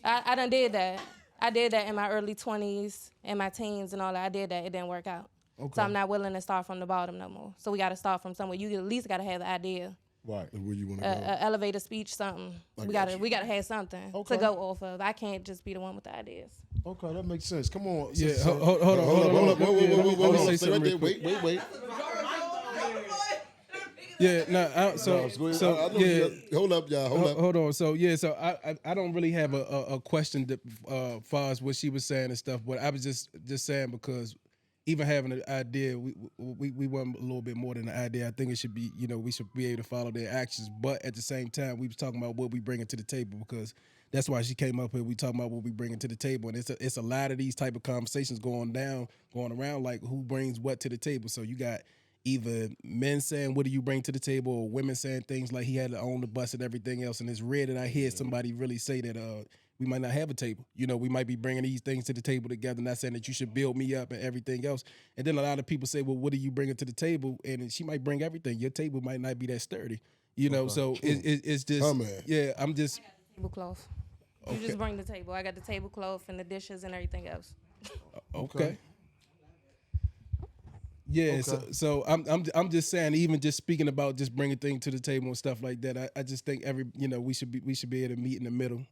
I done did that. I did that in my early 20s, in my teens and all that. I did that. It didn't work out. Okay. So I'm not willing to start from the bottom no more. So we got to start from somewhere. You at least got to have the idea. Right. Where you want to go. Elevator speech, something. We got to have something to go off of. I can't just be the one with the ideas. Okay, that makes sense. Come on. Yeah, hold on. Wait. Yeah, no. Hold up, y'all. Hold on. So I don't really have a question that far as what she was saying and stuff, but I was just saying because even having an idea, we want a little bit more than an idea. I think it should be, we should be able to follow their actions, but at the same time, we was talking about what we bringing to the table because that's why she came up here. We talking about what we bringing to the table, and it's a lot of these type of conversations going around, like who brings what to the table. So you got either men saying, what do you bring to the table, or women saying things like he had to own the bus and everything else. And it's rare that I hear somebody really say that we might not have a table. We might be bringing these things to the table together, not saying that you should build me up and everything else. And then a lot of people say, well, what are you bringing to the table? And she might bring everything. Your table might not be that sturdy, so it's just, yeah, I'm just. I got the tablecloth. You just bring the table. I got the tablecloth and the dishes and everything else. Okay. Yeah, so I'm just saying, even just speaking about just bringing things to the table and stuff like that. I just think we should be able to meet in the middle.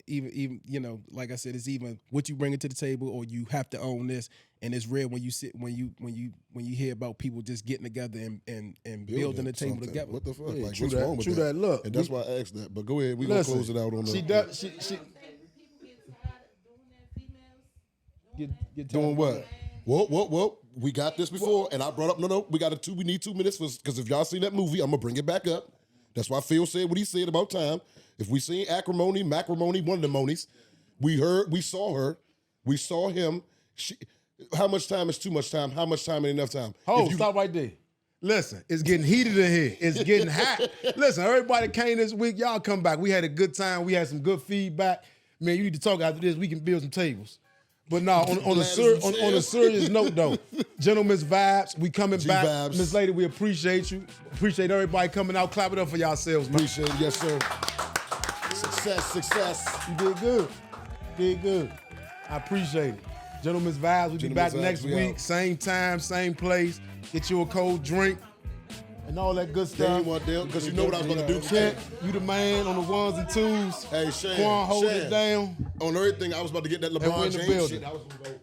Even like I said, it's even what you bring it to the table, or you have to own this. And it's rare when you hear about people just getting together and building the table together. What the fuck? Yeah, like, true what's that. wrong with True that. Look, and that's why I asked that. But go ahead, we gonna close it out on the. She People get tired of get Doing what? Whoa. We got this before, and I brought up, no, we need 2 minutes, because if y'all seen that movie, I'm going to bring it back up. That's why Phil said what he said about time. If we seen acrimony, macrimony, one of the monies, we saw her, we saw him. How much time is too much time? How much time is enough time? Stop right there. Listen, it's getting heated in here. It's getting hot. Listen, everybody came this week. Y'all come back. We had a good time. We had some good feedback. Man, you need to talk after this. We can build some tables. But no, on a serious note, though, Gentlemen's Vibes, we coming back. G-Vibes. Miss Lady, we appreciate you. Appreciate everybody coming out. Clap it up for yourselves, man. Appreciate it, yes, sir. Success. You did good. I appreciate it. Gentlemen's Vibes, we'll be back next week. Same time, same place. Get you a cold drink and all that good stuff. Because you know what I was going to do. Kent, you the man on the ones and twos. Hey, Shan. Quan, hold it down. On everything, I was about to get that LeBron James shit. I was going to go.